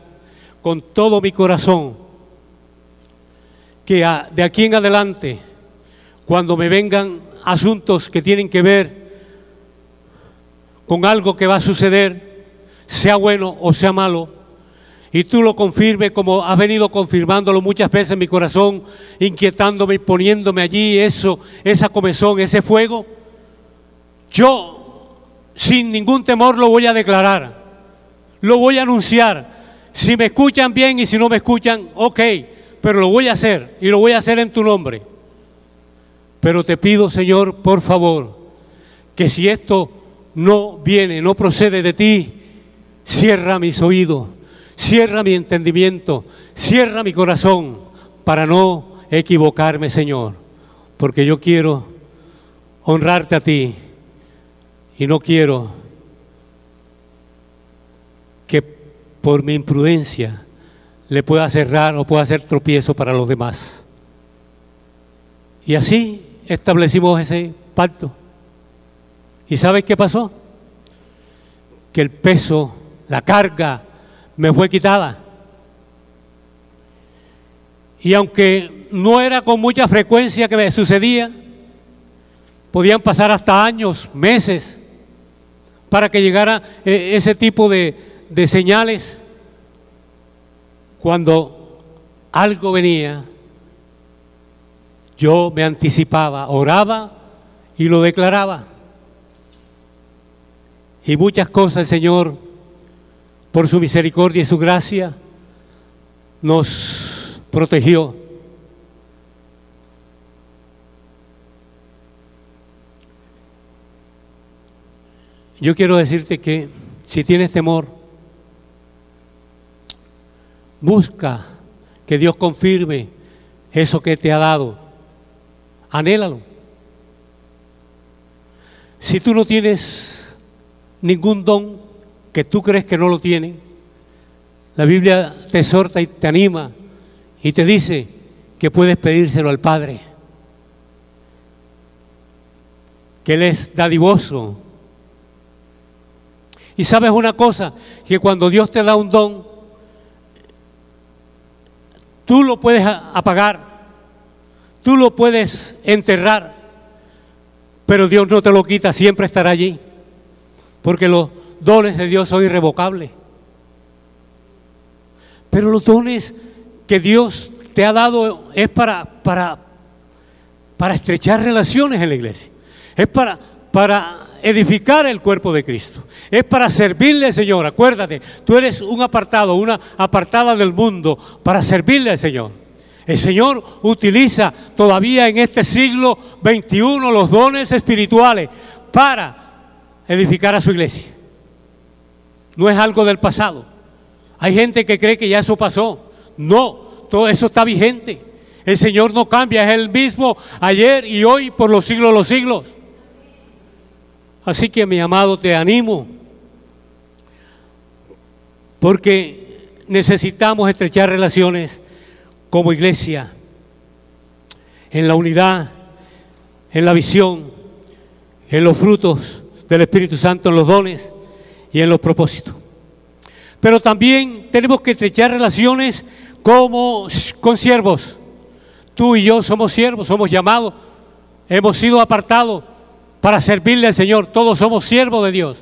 con todo mi corazón, que de aquí en adelante, cuando me vengan asuntos que tienen que ver con algo que va a suceder, sea bueno o sea malo, y tú lo confirmes como has venido confirmándolo muchas veces en mi corazón, inquietándome y poniéndome allí esa comezón, ese fuego, yo sin ningún temor lo voy a declarar, lo voy a anunciar. Si me escuchan bien, y si no me escuchan, ok, pero lo voy a hacer, y lo voy a hacer en tu nombre. Pero te pido, Señor, por favor, que si esto no viene, no procede de ti, cierra mis oídos, cierra mi entendimiento, cierra mi corazón, para no equivocarme, Señor, porque yo quiero honrarte a ti, y no quiero que por mi imprudencia le pueda cerrar o pueda hacer tropiezo para los demás. Y así establecimos ese pacto. ¿Y sabes qué pasó? Que el peso, la carga, me fue quitada. Y aunque no era con mucha frecuencia que me sucedía, podían pasar hasta años, meses, para que llegara ese tipo de señales. Cuando algo venía, yo me anticipaba, oraba y lo declaraba. Y muchas cosas el Señor, por su misericordia y su gracia, nos protegió. Yo quiero decirte que si tienes temor, busca que Dios confirme eso que te ha dado. Anhélalo. Si tú no tienes ningún don que tú crees que no lo tiene, la Biblia te exhorta y te anima y te dice que puedes pedírselo al Padre, que Él es dadivoso. Y sabes una cosa, que cuando Dios te da un don, tú lo puedes apagar, tú lo puedes enterrar, pero Dios no te lo quita, siempre estará allí, porque los dones de Dios son irrevocables. Pero los dones que Dios te ha dado es para estrechar relaciones en la iglesia, es para edificar el cuerpo de Cristo, es para servirle al Señor. Acuérdate, tú eres un apartado, una apartada del mundo para servirle al Señor. El Señor utiliza todavía en este siglo XXI los dones espirituales para edificar a su iglesia. No es algo del pasado. Hay gente que cree que ya eso pasó. No, todo eso está vigente. El Señor no cambia, es el mismo ayer y hoy por los siglos de los siglos. Así que, mi amado, te animo, porque necesitamos estrechar relaciones como iglesia, en la unidad, en la visión, en los frutos del Espíritu Santo, en los dones y en los propósitos. Pero también tenemos que estrechar relaciones con siervos. Tú y yo somos siervos, somos llamados, hemos sido apartados para servirle al Señor. Todos somos siervos de Dios.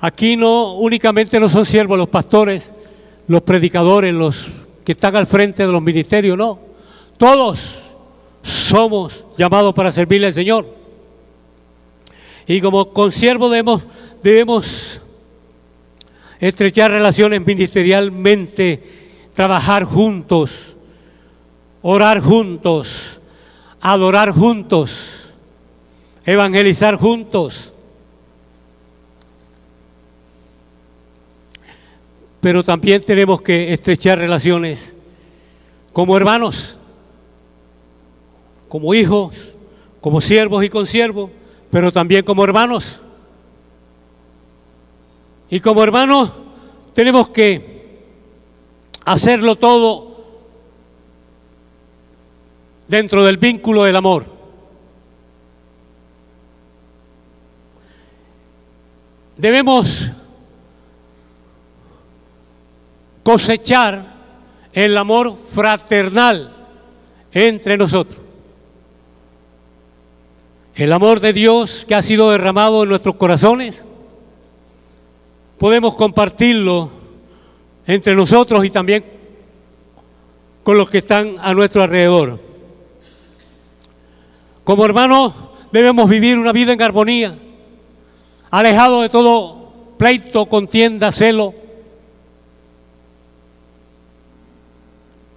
Aquí no únicamente no son siervos los pastores, los predicadores, los que están al frente de los ministerios, no. Todos somos llamados para servirle al Señor. Y como consiervos debemos estrechar relaciones ministerialmente, trabajar juntos, orar juntos, adorar juntos, evangelizar juntos. Pero también tenemos que estrechar relaciones como hermanos, como hijos, como siervos y consiervos, pero también como hermanos. Y como hermanos tenemos que hacerlo todo dentro del vínculo del amor. Debemos cosechar el amor fraternal entre nosotros. El amor de Dios que ha sido derramado en nuestros corazones, podemos compartirlo entre nosotros y también con los que están a nuestro alrededor. Como hermanos debemos vivir una vida en armonía, alejado de todo pleito, contienda, celo.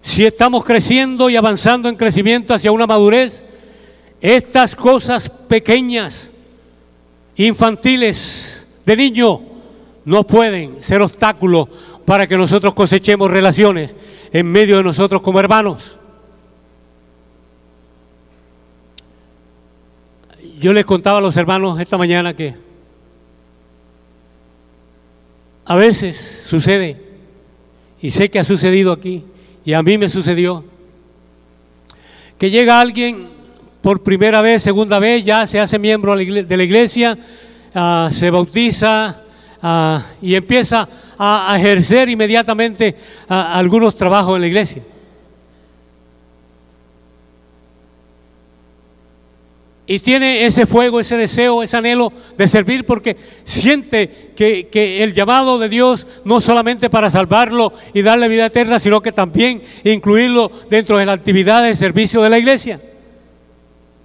Si estamos creciendo y avanzando en crecimiento hacia una madurez, estas cosas pequeñas, infantiles, de niño, no pueden ser obstáculos para que nosotros cosechemos relaciones en medio de nosotros como hermanos. Yo les contaba a los hermanos esta mañana que a veces sucede, y sé que ha sucedido aquí, y a mí me sucedió, que llega alguien por primera vez, segunda vez, ya se hace miembro de la iglesia, se bautiza y empieza a ejercer inmediatamente algunos trabajos en la iglesia. Y tiene ese fuego, ese deseo, ese anhelo de servir porque siente que el llamado de Dios no solamente para salvarlo y darle vida eterna, sino que también incluirlo dentro de la actividad de servicio de la iglesia.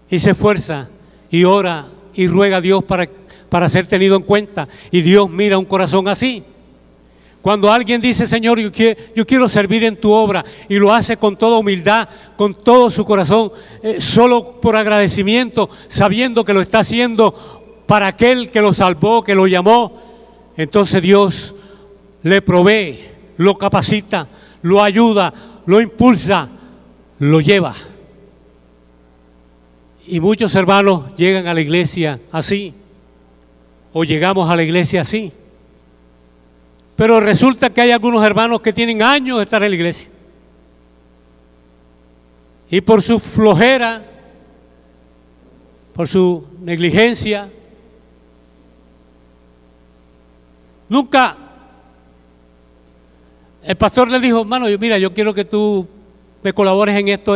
Y se esfuerza y ora y ruega a Dios para ser tenido en cuenta. Y Dios mira un corazón así. Cuando alguien dice, Señor, yo quiero servir en tu obra, y lo hace con toda humildad, con todo su corazón, solo por agradecimiento, sabiendo que lo está haciendo para aquel que lo salvó, que lo llamó, entonces Dios le provee, lo capacita, lo ayuda, lo impulsa, lo lleva. Y muchos hermanos llegan a la iglesia así, o llegamos a la iglesia así. Pero resulta que hay algunos hermanos que tienen años de estar en la iglesia. Y por su flojera, por su negligencia, nunca el pastor le dijo, hermano, mira, yo quiero que tú me colabores en esto.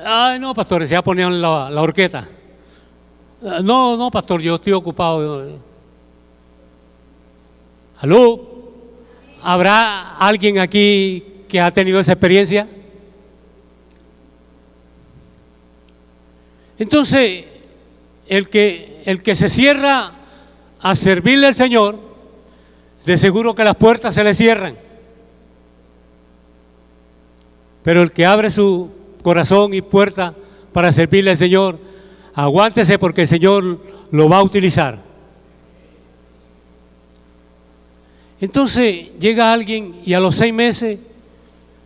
Ay, no, pastor, se va a poner la horqueta. No, pastor, yo estoy ocupado. ¿Aló? ¿Habrá alguien aquí que ha tenido esa experiencia? Entonces, el que se cierra a servirle al Señor, de seguro que las puertas se le cierran. Pero el que abre su corazón y puerta para servirle al Señor, aguántese porque el Señor lo va a utilizar. Entonces llega alguien y a los 6 meses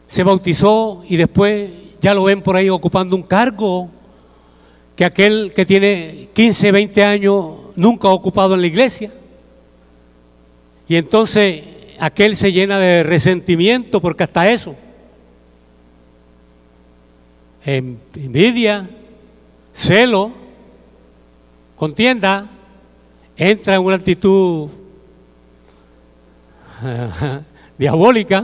se bautizó y después ya lo ven por ahí ocupando un cargo que aquel que tiene 15, 20 años nunca ha ocupado en la iglesia. Y entonces aquel se llena de resentimiento porque hasta eso, envidia, celo, contienda, entra en una actitud diabólica.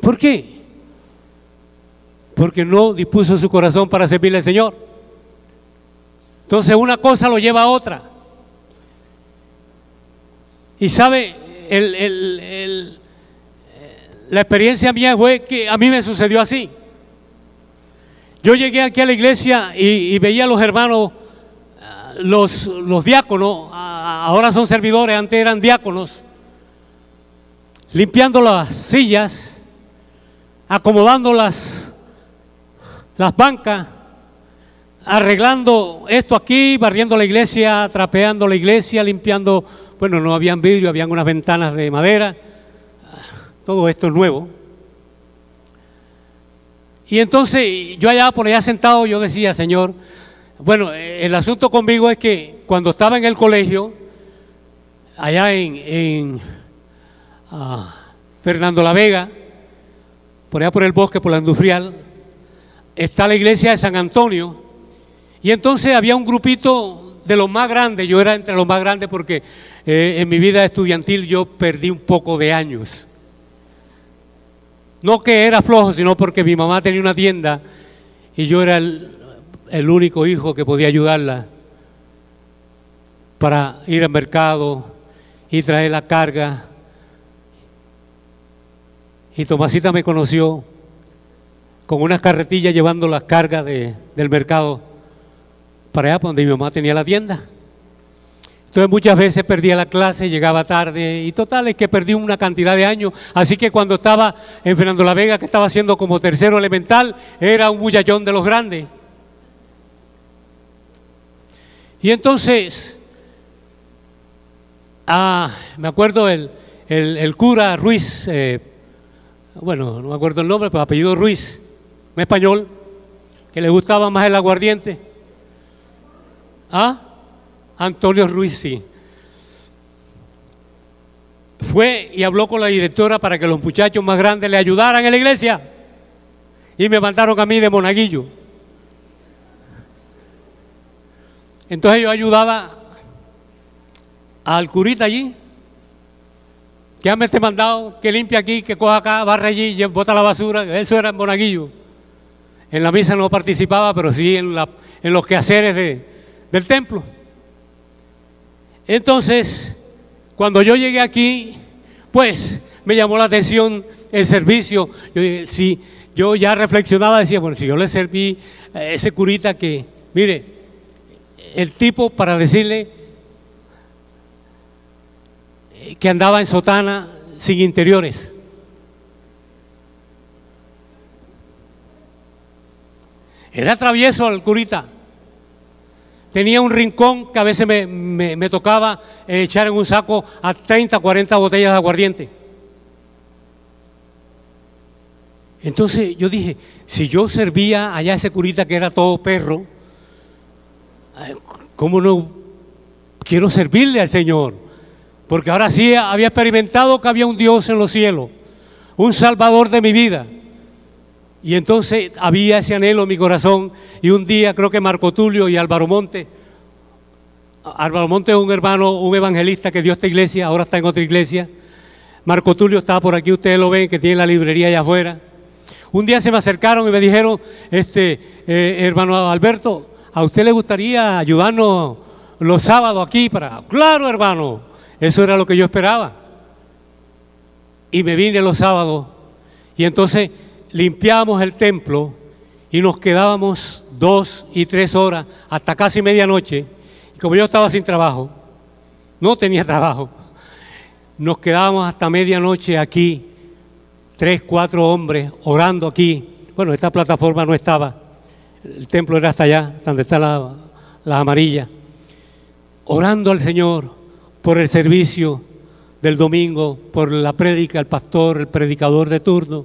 ¿Por qué? Porque no dispuso su corazón para servirle al Señor. Entonces una cosa lo lleva a otra. Y sabe, la experiencia mía fue que a mí me sucedió así. Yo llegué aquí a la iglesia y veía a los hermanos, los diáconos, ahora son servidores, antes eran diáconos, limpiando las sillas, acomodando las bancas, arreglando esto aquí, barriendo la iglesia, trapeando la iglesia, limpiando, bueno, no habían vidrio, habían unas ventanas de madera, todo esto es nuevo. Y entonces yo allá por allá sentado, yo decía, Señor, bueno, el asunto conmigo es que cuando estaba en el colegio, allá en Fernando La Vega, por allá por el bosque, por la industrial, está la iglesia de San Antonio, y entonces había un grupito de los más grandes, yo era entre los más grandes porque en mi vida estudiantil yo perdí un poco de años. No que era flojo, sino porque mi mamá tenía una tienda y yo era el único hijo que podía ayudarla para ir al mercado y traer la carga. Y Tomasita me conoció con unas carretillas llevando las cargas del mercado para allá donde mi mamá tenía la tienda. Entonces muchas veces perdía la clase, llegaba tarde y total es que perdí una cantidad de años. Así que cuando estaba en Fernando La Vega, que estaba haciendo como tercero elemental, era un muchachón de los grandes. Y entonces, me acuerdo el cura Ruiz, bueno, no me acuerdo el nombre, pero apellido Ruiz, un español, que le gustaba más el aguardiente. Antonio Ruiz, sí. Fue y habló con la directora para que los muchachos más grandes le ayudaran en la iglesia. Y me mandaron a mí de monaguillo. Entonces yo ayudaba al curita allí, que hazme este mandado, que limpia aquí, que coja acá, barre allí, bota la basura. Eso era en monaguillo. En la misa no participaba, pero sí en los quehaceres del templo. Entonces, cuando yo llegué aquí, pues me llamó la atención el servicio. Yo dije, sí, yo ya reflexionaba, decía, bueno, si yo le serví a ese curita que, mire, el tipo para decirle que andaba en sotana sin interiores. Era travieso el curita. Tenía un rincón que a veces me tocaba echar en un saco a 30, 40 botellas de aguardiente. Entonces yo dije, si yo servía allá a ese curita que era todo perro, ¿cómo no quiero servirle al Señor? Porque ahora sí había experimentado que había un Dios en los cielos, un Salvador de mi vida. Y entonces había ese anhelo en mi corazón. Y un día creo que Marco Tulio y Álvaro Monte es un hermano, un evangelista que dio esta iglesia, ahora está en otra iglesia. Marco Tulio estaba por aquí, ustedes lo ven, que tiene la librería allá afuera. Un día se me acercaron y me dijeron, hermano Alberto, ¿a usted le gustaría ayudarnos los sábados aquí? Claro, hermano, eso era lo que yo esperaba. Y me vine los sábados y entonces limpiábamos el templo y nos quedábamos 2 y 3 horas hasta casi medianoche. Y como yo estaba sin trabajo, no tenía trabajo, nos quedábamos hasta medianoche aquí, 3, 4 hombres orando aquí. Bueno, esta plataforma no estaba, el templo era hasta allá, donde está la amarilla, orando al Señor por el servicio del domingo, por la prédica, el pastor, el predicador de turno,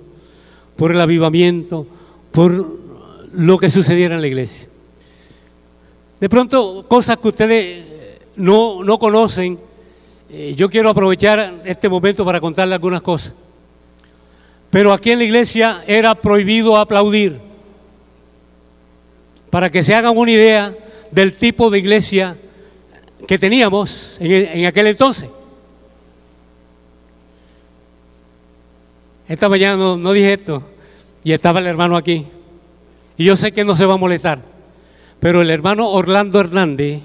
por el avivamiento, por lo que sucediera en la iglesia. De pronto, cosas que ustedes no conocen, yo quiero aprovechar este momento para contarles algunas cosas. Pero aquí en la iglesia era prohibido aplaudir. Para que se hagan una idea del tipo de iglesia que teníamos en aquel entonces. Esta mañana no dije esto y estaba el hermano aquí y yo sé que no se va a molestar, pero el hermano Orlando Hernández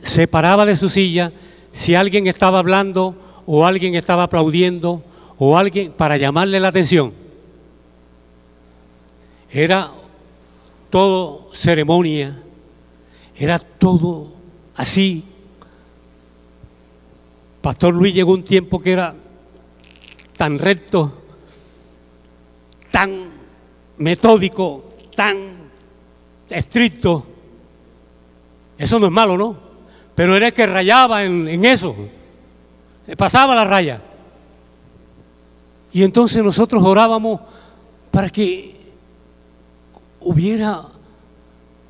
se paraba de su silla si alguien estaba hablando o alguien estaba aplaudiendo o alguien para llamarle la atención. Era todo ceremonia, era todo así. Pastor Luis llegó un tiempo que era tan recto, tan metódico, tan estricto. Eso no es malo, ¿no? Pero era el que rayaba en eso, pasaba la raya. Y entonces nosotros orábamos para que hubiera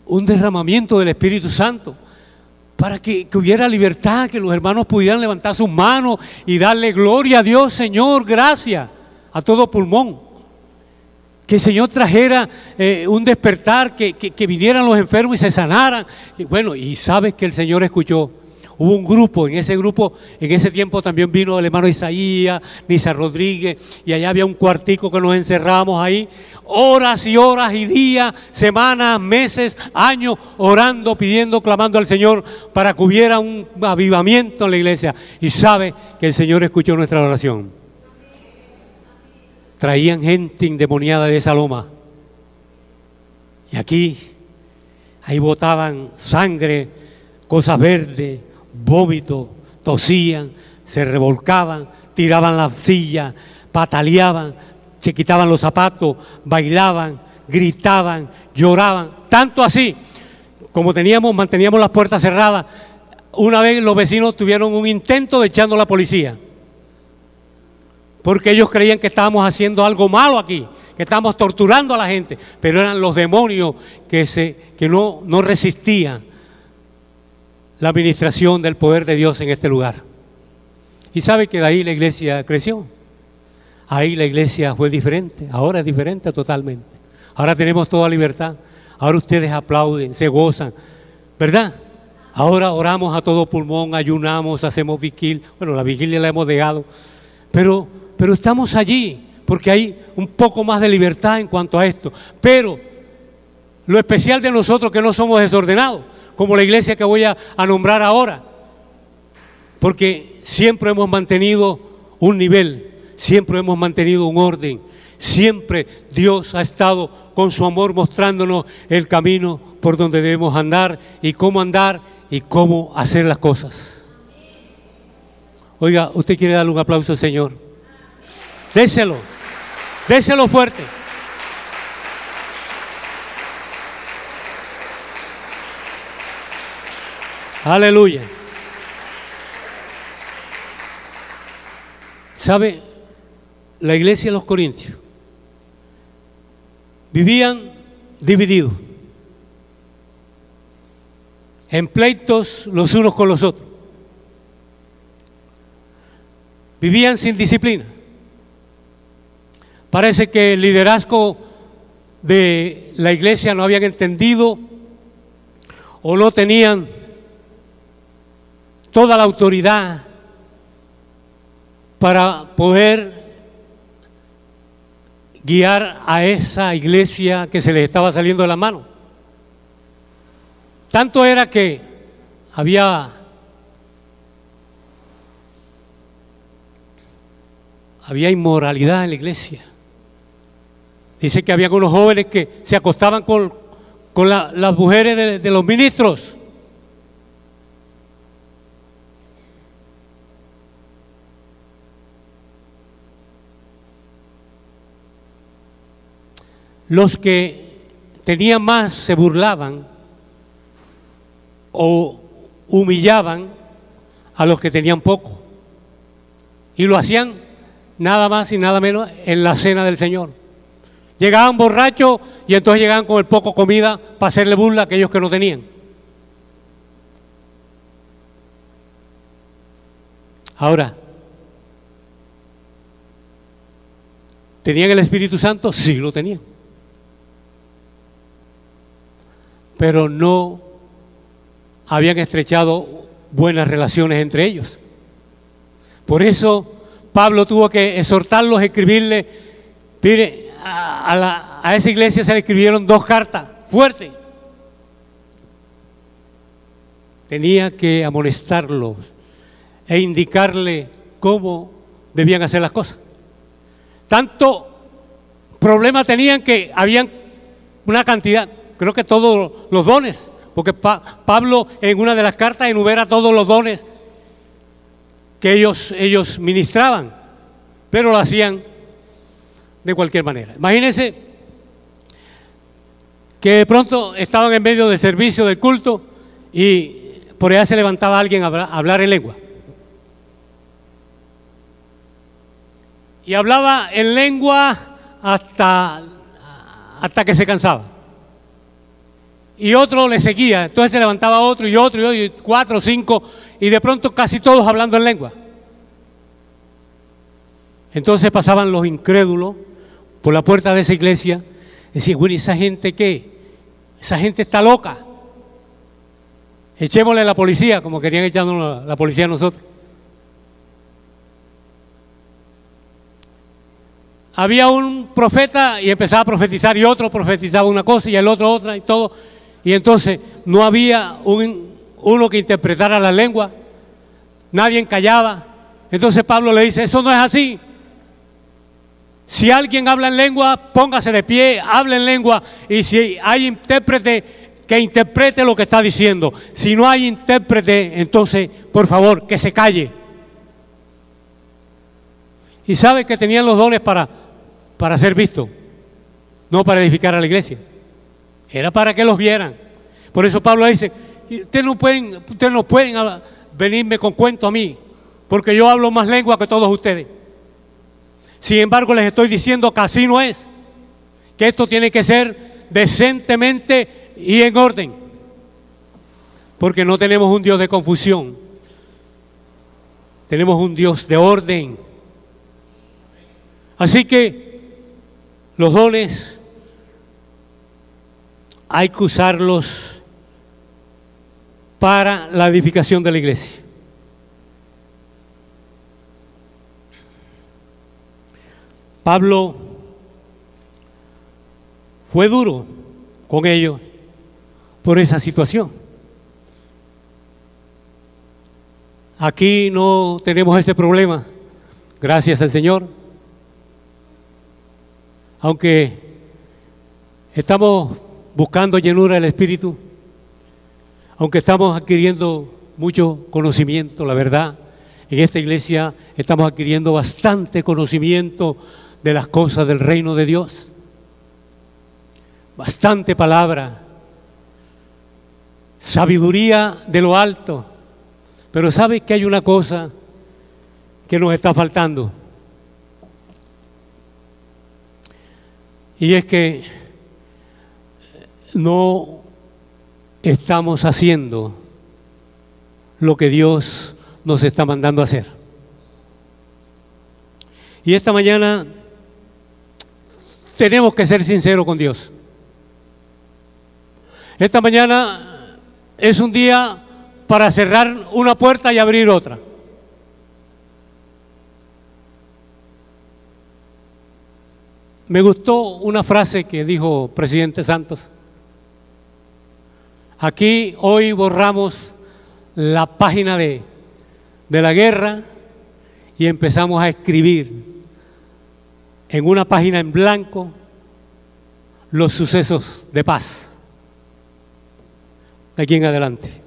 un derramamiento del Espíritu Santo, para que hubiera libertad, que los hermanos pudieran levantar sus manos y darle gloria a Dios. Señor, gracias, a todo pulmón. Que el Señor trajera un despertar, que vinieran los enfermos y se sanaran. Y bueno, y sabes que el Señor escuchó. Hubo un grupo, en ese tiempo también vino el hermano Isaías, Nisa Rodríguez, y allá había un cuartico que nos encerramos ahí, horas y horas y días, semanas, meses, años, orando, pidiendo, clamando al Señor para que hubiera un avivamiento en la iglesia. Y sabe que el Señor escuchó nuestra oración. Traían gente endemoniada de esa loma. Y aquí, ahí botaban sangre, cosas verdes, vómito, tosían, se revolcaban, tiraban las sillas, pataleaban, se quitaban los zapatos, bailaban, gritaban, lloraban. Tanto así, como manteníamos las puertas cerradas, una vez los vecinos tuvieron un intento de echarnos a la policía. Porque ellos creían que estábamos haciendo algo malo aquí, que estábamos torturando a la gente, pero eran los demonios que no resistían la administración del poder de Dios en este lugar. Y sabe que de ahí la iglesia creció. Ahí la iglesia fue diferente, ahora es diferente totalmente. Ahora tenemos toda libertad, ahora ustedes aplauden, se gozan, ¿verdad? Ahora oramos a todo pulmón, ayunamos, hacemos vigilia. Bueno, la vigilia la hemos dejado, pero estamos allí porque hay un poco más de libertad en cuanto a esto. Pero lo especial de nosotros que no somos desordenados, como la iglesia que voy a nombrar ahora, porque siempre hemos mantenido un nivel, siempre hemos mantenido un orden, siempre Dios ha estado con su amor mostrándonos el camino por donde debemos andar y cómo hacer las cosas. Oiga, ¿usted quiere darle un aplauso al Señor? Déselo fuerte. Aleluya. ¿Sabe? La iglesia de los Corintios vivían divididos, en pleitos los unos con los otros. Vivían sin disciplina. Parece que el liderazgo de la iglesia no habían entendido o no tenían toda la autoridad para poder guiar a esa iglesia que se les estaba saliendo de la mano. Tanto era que había inmoralidad en la iglesia. Dice que había unos jóvenes que se acostaban con las mujeres de los ministros. Los que tenían más se burlaban o humillaban a los que tenían poco. Y lo hacían nada más y nada menos en la cena del Señor. Llegaban borrachos y entonces llegaban con el poco comida para hacerle burla a aquellos que no tenían. Ahora, ¿tenían el Espíritu Santo? Sí, lo tenían. Pero no habían estrechado buenas relaciones entre ellos. Por eso Pablo tuvo que exhortarlos, escribirle. Mire, a esa iglesia se le escribieron 2 cartas fuertes. Tenía que amonestarlos e indicarle cómo debían hacer las cosas. Tanto problema tenían que habían una cantidad, creo que todos los dones, porque Pablo en una de las cartas enumera todos los dones que ellos ministraban, pero lo hacían de cualquier manera. Imagínense que de pronto estaban en medio del servicio del culto y por allá se levantaba alguien a hablar en lengua. Y hablaba en lengua hasta que se cansaba. Y otro le seguía, entonces se levantaba otro y otro, y 4 o 5, y de pronto casi todos hablando en lengua. Entonces pasaban los incrédulos por la puerta de esa iglesia, decían, bueno, ¿y esa gente qué? Esa gente está loca. Echémosle a la policía, como querían echarnos la policía a nosotros. Había un profeta y empezaba a profetizar, y otro profetizaba una cosa y el otro otra y todo. Y entonces no había uno que interpretara la lengua, nadie callaba. Entonces Pablo le dice, eso no es así. Si alguien habla en lengua, póngase de pie, hable en lengua, y si hay intérprete, que interprete lo que está diciendo. Si no hay intérprete, entonces, por favor, que se calle. Y sabe que tenían los dones para ser vistos, no para edificar a la iglesia. Era para que los vieran. Por eso Pablo dice, ustedes no pueden venirme con cuento a mí, porque yo hablo más lengua que todos ustedes. Sin embargo, les estoy diciendo que así no es, que esto tiene que ser decentemente y en orden, porque no tenemos un Dios de confusión, tenemos un Dios de orden. Así que los dones hay que usarlos para la edificación de la iglesia. Pablo fue duro con ellos por esa situación. Aquí no tenemos ese problema, gracias al Señor. Aunque estamos buscando llenura del Espíritu, aunque estamos adquiriendo mucho conocimiento, la verdad, en esta iglesia estamos adquiriendo bastante conocimiento de las cosas del reino de Dios, bastante palabra, sabiduría de lo alto, pero ¿sabe que hay una cosa que nos está faltando? Y es que no estamos haciendo lo que Dios nos está mandando a hacer. Y esta mañana tenemos que ser sinceros con Dios. Esta mañana es un día para cerrar una puerta y abrir otra. Me gustó una frase que dijo presidente Santos. Aquí hoy borramos la página de la guerra y empezamos a escribir en una página en blanco los sucesos de paz de aquí en adelante.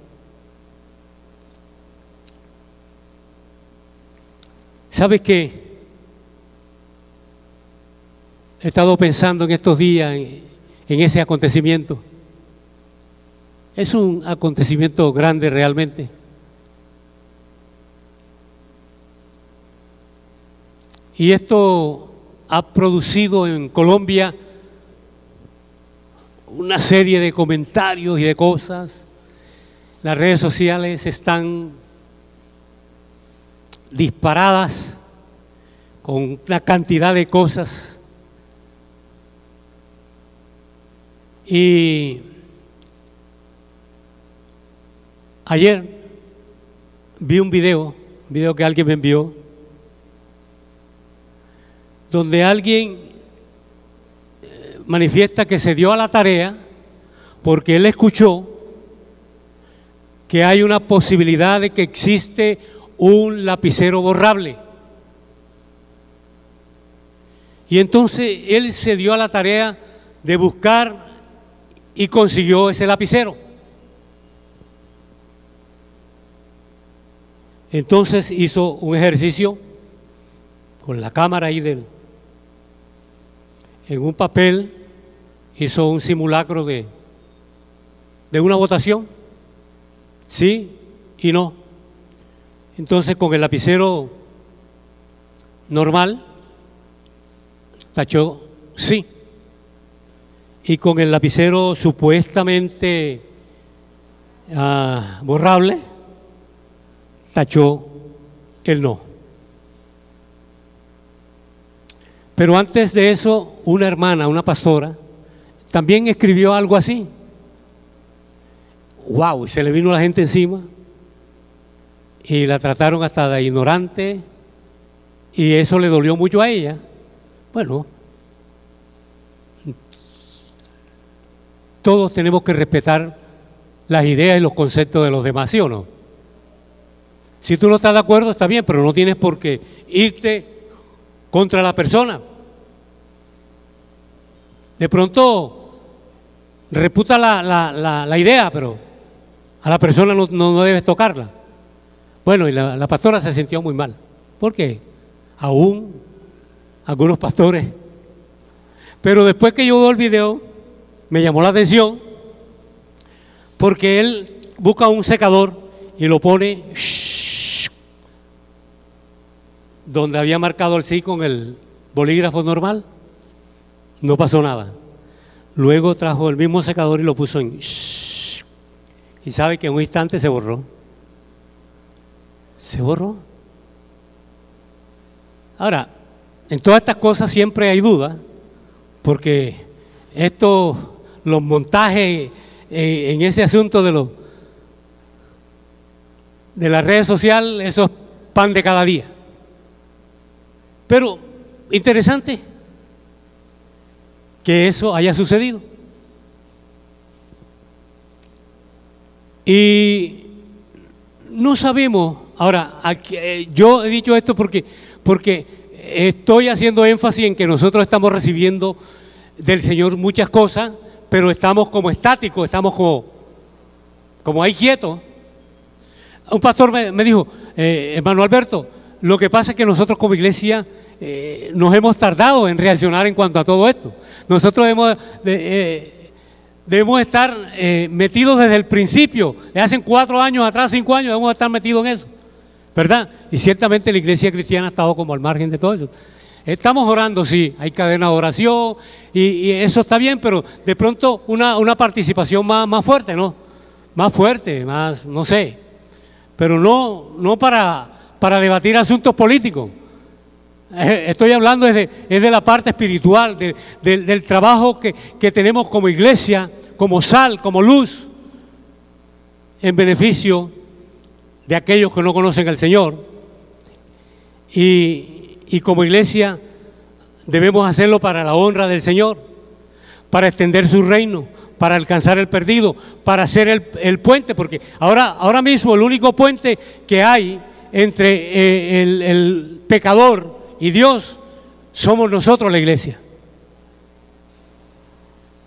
¿Sabes qué? He estado pensando en estos días en ese acontecimiento. Es un acontecimiento grande realmente. Y esto ha producido en Colombia una serie de comentarios y de cosas. Las redes sociales están disparadas con una cantidad de cosas. Y ayer vi un video que alguien me envió, donde alguien manifiesta que se dio a la tarea porque él escuchó que hay una posibilidad de que existe un lapicero borrable. Y entonces él se dio a la tarea de buscar y consiguió ese lapicero. Entonces hizo un ejercicio con la cámara ahí en un papel, hizo un simulacro de una votación, sí y no. Entonces con el lapicero normal tachó sí, y con el lapicero supuestamente borrable tachó el no. Pero antes de eso, una hermana, una pastora, también escribió algo así. ¡Wow! Se le vino la gente encima y la trataron hasta de ignorante, y eso le dolió mucho a ella. Bueno, todos tenemos que respetar las ideas y los conceptos de los demás, ¿sí o no? Si tú no estás de acuerdo, está bien, pero no tienes por qué irte contra la persona. De pronto reputa la idea, pero a la persona no debes tocarla. Bueno, y la pastora se sintió muy mal, porque aún algunos pastores. Pero después que yo veo el video, me llamó la atención, porque él busca un secador y lo pone donde había marcado el sí con el bolígrafo normal. No pasó nada. Luego trajo el mismo secador y lo puso en y sabe que en un instante se borró. Se borró. Ahora, en todas estas cosas siempre hay duda, porque los montajes en ese asunto de la red social, eso es pan de cada día. Pero interesante que eso haya sucedido. Y no sabemos, ahora, yo he dicho esto porque estoy haciendo énfasis en que nosotros estamos recibiendo del Señor muchas cosas, pero estamos como estáticos, estamos como ahí quietos. Un pastor me dijo, hermano Alberto, lo que pasa es que nosotros como iglesia nos hemos tardado en reaccionar en cuanto a todo esto. Nosotros debemos estar metidos desde el principio. Hace 4 años atrás, 5 años, debemos estar metidos en eso, ¿verdad? Y ciertamente la iglesia cristiana ha estado como al margen de todo eso. Estamos orando, sí, hay cadena de oración y eso está bien, pero de pronto una participación más fuerte, ¿no? Más fuerte, más, no sé, pero no para debatir asuntos políticos. Estoy hablando es de la parte espiritual, del trabajo que tenemos como iglesia, como sal, como luz, en beneficio de aquellos que no conocen al Señor. Y como iglesia debemos hacerlo para la honra del Señor, para extender su reino, para alcanzar el perdido, para hacer el puente, porque ahora mismo el único puente que hay entre el pecador y Dios somos nosotros, la iglesia,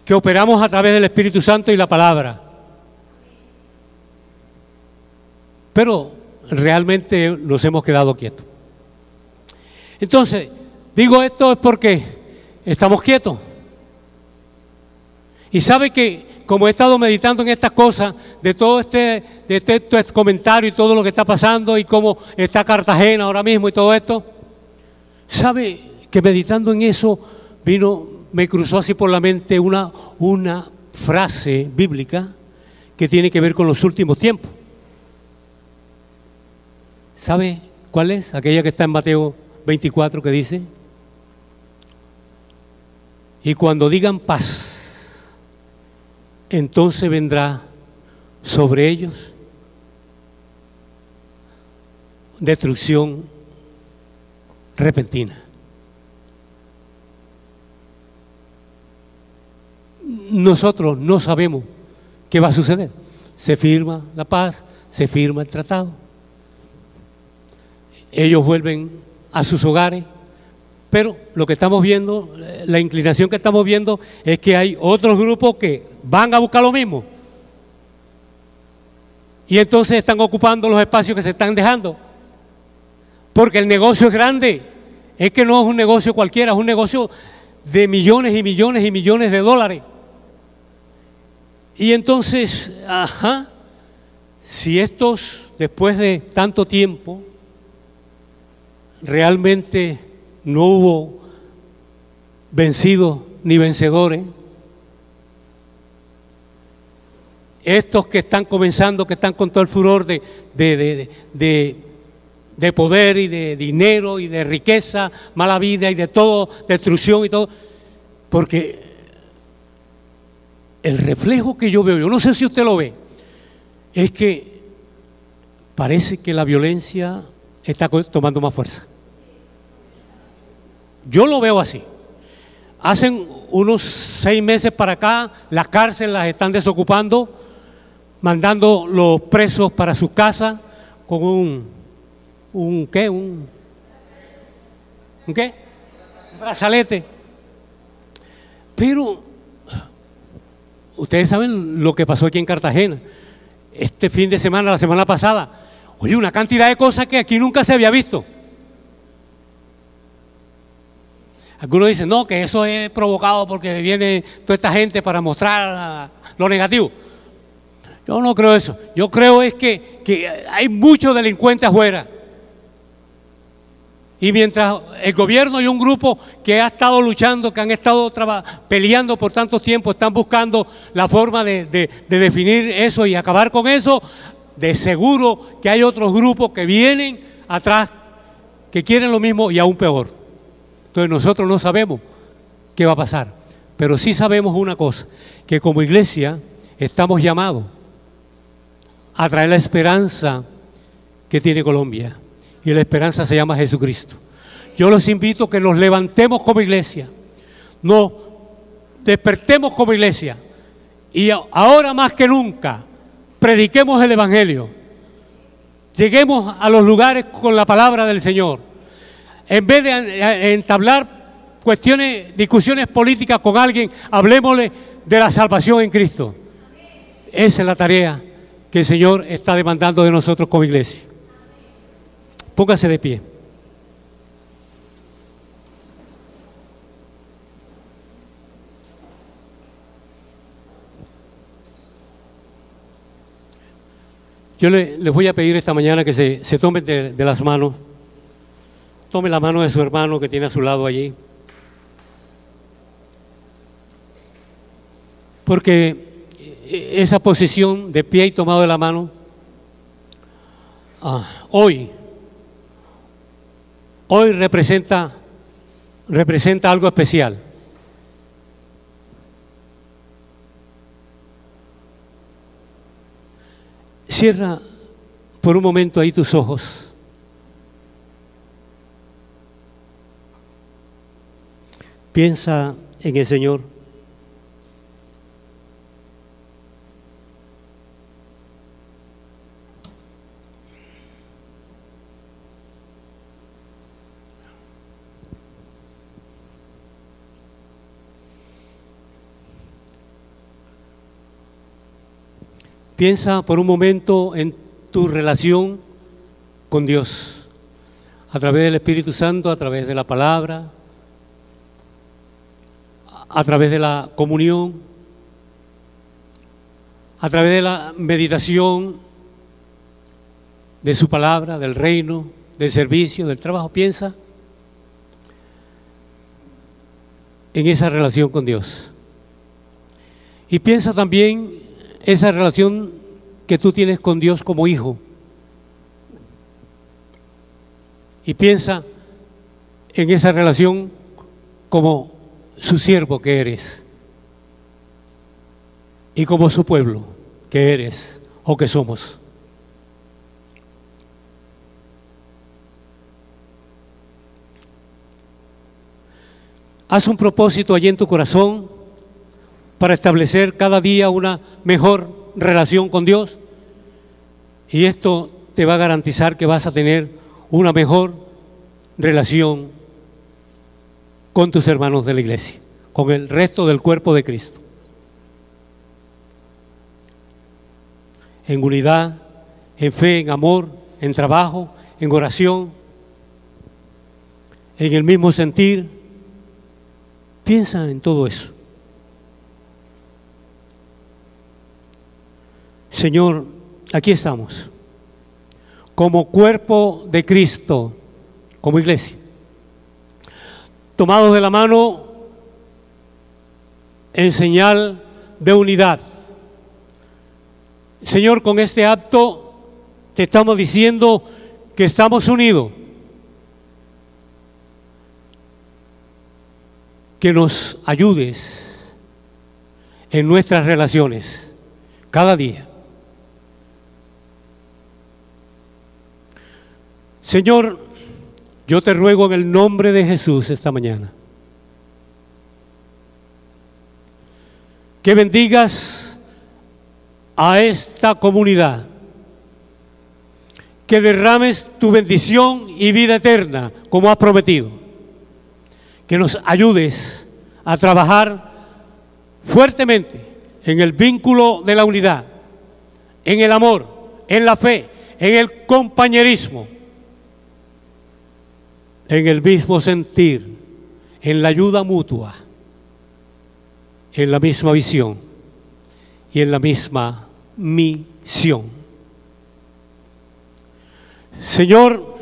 que operamos a través del Espíritu Santo y la palabra. Pero realmente nos hemos quedado quietos. Entonces, digo esto es porque estamos quietos. Y sabe que como he estado meditando en estas cosas, de todo este comentario y todo lo que está pasando y cómo está Cartagena ahora mismo y todo esto, sabe que meditando en eso me cruzó así por la mente una frase bíblica que tiene que ver con los últimos tiempos. ¿Sabe cuál es? Aquella que está en Mateo 24 que dice: y cuando digan paz, entonces vendrá sobre ellos destrucción repentina. Nosotros no sabemos qué va a suceder. Se firma la paz, se firma el tratado. Ellos vuelven a sus hogares, Pero lo que estamos viendo, la inclinación que estamos viendo es que hay otros grupos que van a buscar lo mismo. Y entonces están ocupando los espacios que se están dejando. Porque el negocio es grande. Es que no es un negocio cualquiera, es un negocio de millones y millones y millones de dólares. Y entonces, si estos, después de tanto tiempo, realmente no hubo vencidos ni vencedores, estos que están comenzando, que están con todo el furor de poder y de dinero y de riqueza, mala vida y de todo, destrucción y todo, porque el reflejo que yo veo, yo no sé si usted lo ve, es que parece que la violencia está tomando más fuerza. Yo lo veo así. Hacen unos 6 meses para acá, las cárceles las están desocupando, mandando los presos para sus casas con un brazalete. Pero ustedes saben lo que pasó aquí en Cartagena este fin de semana, la semana pasada. Oye, una cantidad de cosas que aquí nunca se había visto. Algunos dicen, no, que eso es provocado porque viene toda esta gente para mostrar lo negativo. Yo no creo eso. Yo creo es que hay muchos delincuentes afuera. Y mientras el gobierno y un grupo que ha estado luchando, que han estado peleando por tanto tiempo, están buscando la forma de definir eso y acabar con eso, de seguro que hay otros grupos que vienen atrás, que quieren lo mismo y aún peor. Entonces nosotros no sabemos qué va a pasar, pero sí sabemos una cosa, que como iglesia estamos llamados a traer la esperanza que tiene Colombia, y la esperanza se llama Jesucristo. Yo los invito a que nos levantemos como iglesia, nos despertemos como iglesia, y ahora más que nunca prediquemos el Evangelio, lleguemos a los lugares con la palabra del Señor. En vez de entablar discusiones políticas con alguien, hablemosle de la salvación en Cristo. Esa es la tarea que el Señor está demandando de nosotros como iglesia. Póngase de pie. Yo les voy a pedir esta mañana que se tomen de las manos. Tome la mano de su hermano que tiene a su lado allí. Porque esa posición de pie y tomado de la mano, hoy representa algo especial. Cierra por un momento ahí tus ojos. Piensa en el Señor. Piensa por un momento en tu relación con Dios, a través del Espíritu Santo, a través de la palabra, a través de la comunión, a través de la meditación de su palabra, del reino, del servicio, del trabajo. Piensa en esa relación con Dios. Y piensa también esa relación que tú tienes con Dios como hijo. Y piensa en esa relación como su siervo que eres y como su pueblo que eres o que somos. Haz un propósito allí en tu corazón para establecer cada día una mejor relación con Dios, y esto te va a garantizar que vas a tener una mejor relación con tus hermanos de la iglesia, con el resto del cuerpo de Cristo. En unidad, en fe, en amor, en trabajo, en oración, en el mismo sentir. Piensa en todo eso. Señor, aquí estamos, como cuerpo de Cristo, como iglesia, tomados de la mano en señal de unidad. Señor, con este acto te estamos diciendo que estamos unidos, que nos ayudes en nuestras relaciones cada día. Señor, yo te ruego en el nombre de Jesús esta mañana que bendigas a esta comunidad, que derrames tu bendición y vida eterna como has prometido, que nos ayudes a trabajar fuertemente en el vínculo de la unidad, en el amor, en la fe, en el compañerismo, en el mismo sentir, en la ayuda mutua, en la misma visión y en la misma misión. Señor,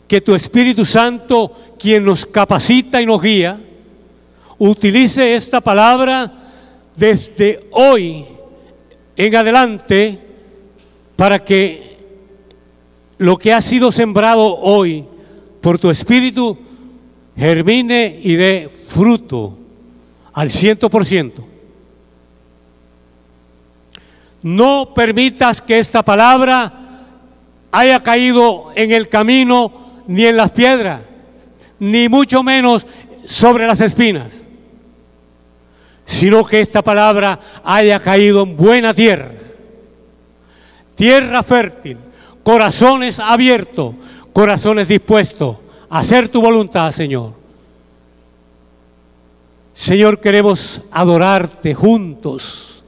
que tu Espíritu Santo, quien nos capacita y nos guía, utilice esta palabra desde hoy en adelante para que lo que ha sido sembrado hoy por tu Espíritu germine y dé fruto al 100%. No permitas que esta palabra haya caído en el camino ni en las piedras, ni mucho menos sobre las espinas, sino que esta palabra haya caído en buena tierra, tierra fértil, corazones abiertos, corazones dispuestos a hacer tu voluntad, Señor. Señor, queremos adorarte juntos,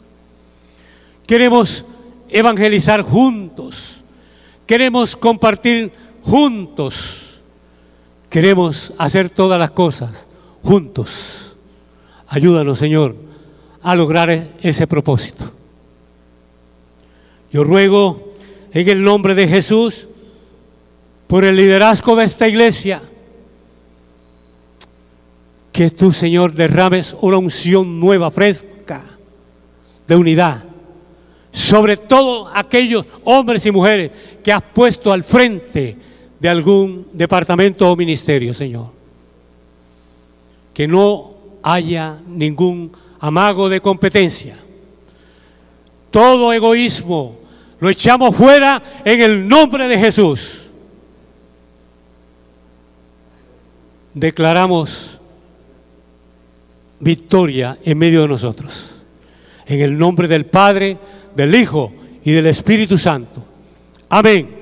queremos evangelizar juntos, queremos compartir juntos, queremos hacer todas las cosas juntos. Ayúdanos, Señor, a lograr ese propósito. Yo ruego en el nombre de Jesús por el liderazgo de esta iglesia, que tú, Señor, derrames una unción nueva, fresca, de unidad, sobre todos aquellos hombres y mujeres que has puesto al frente de algún departamento o ministerio, Señor. Que no haya ningún amago de competencia. Todo egoísmo lo echamos fuera en el nombre de Jesús. Declaramos victoria en medio de nosotros. En el nombre del Padre, del Hijo y del Espíritu Santo. Amén.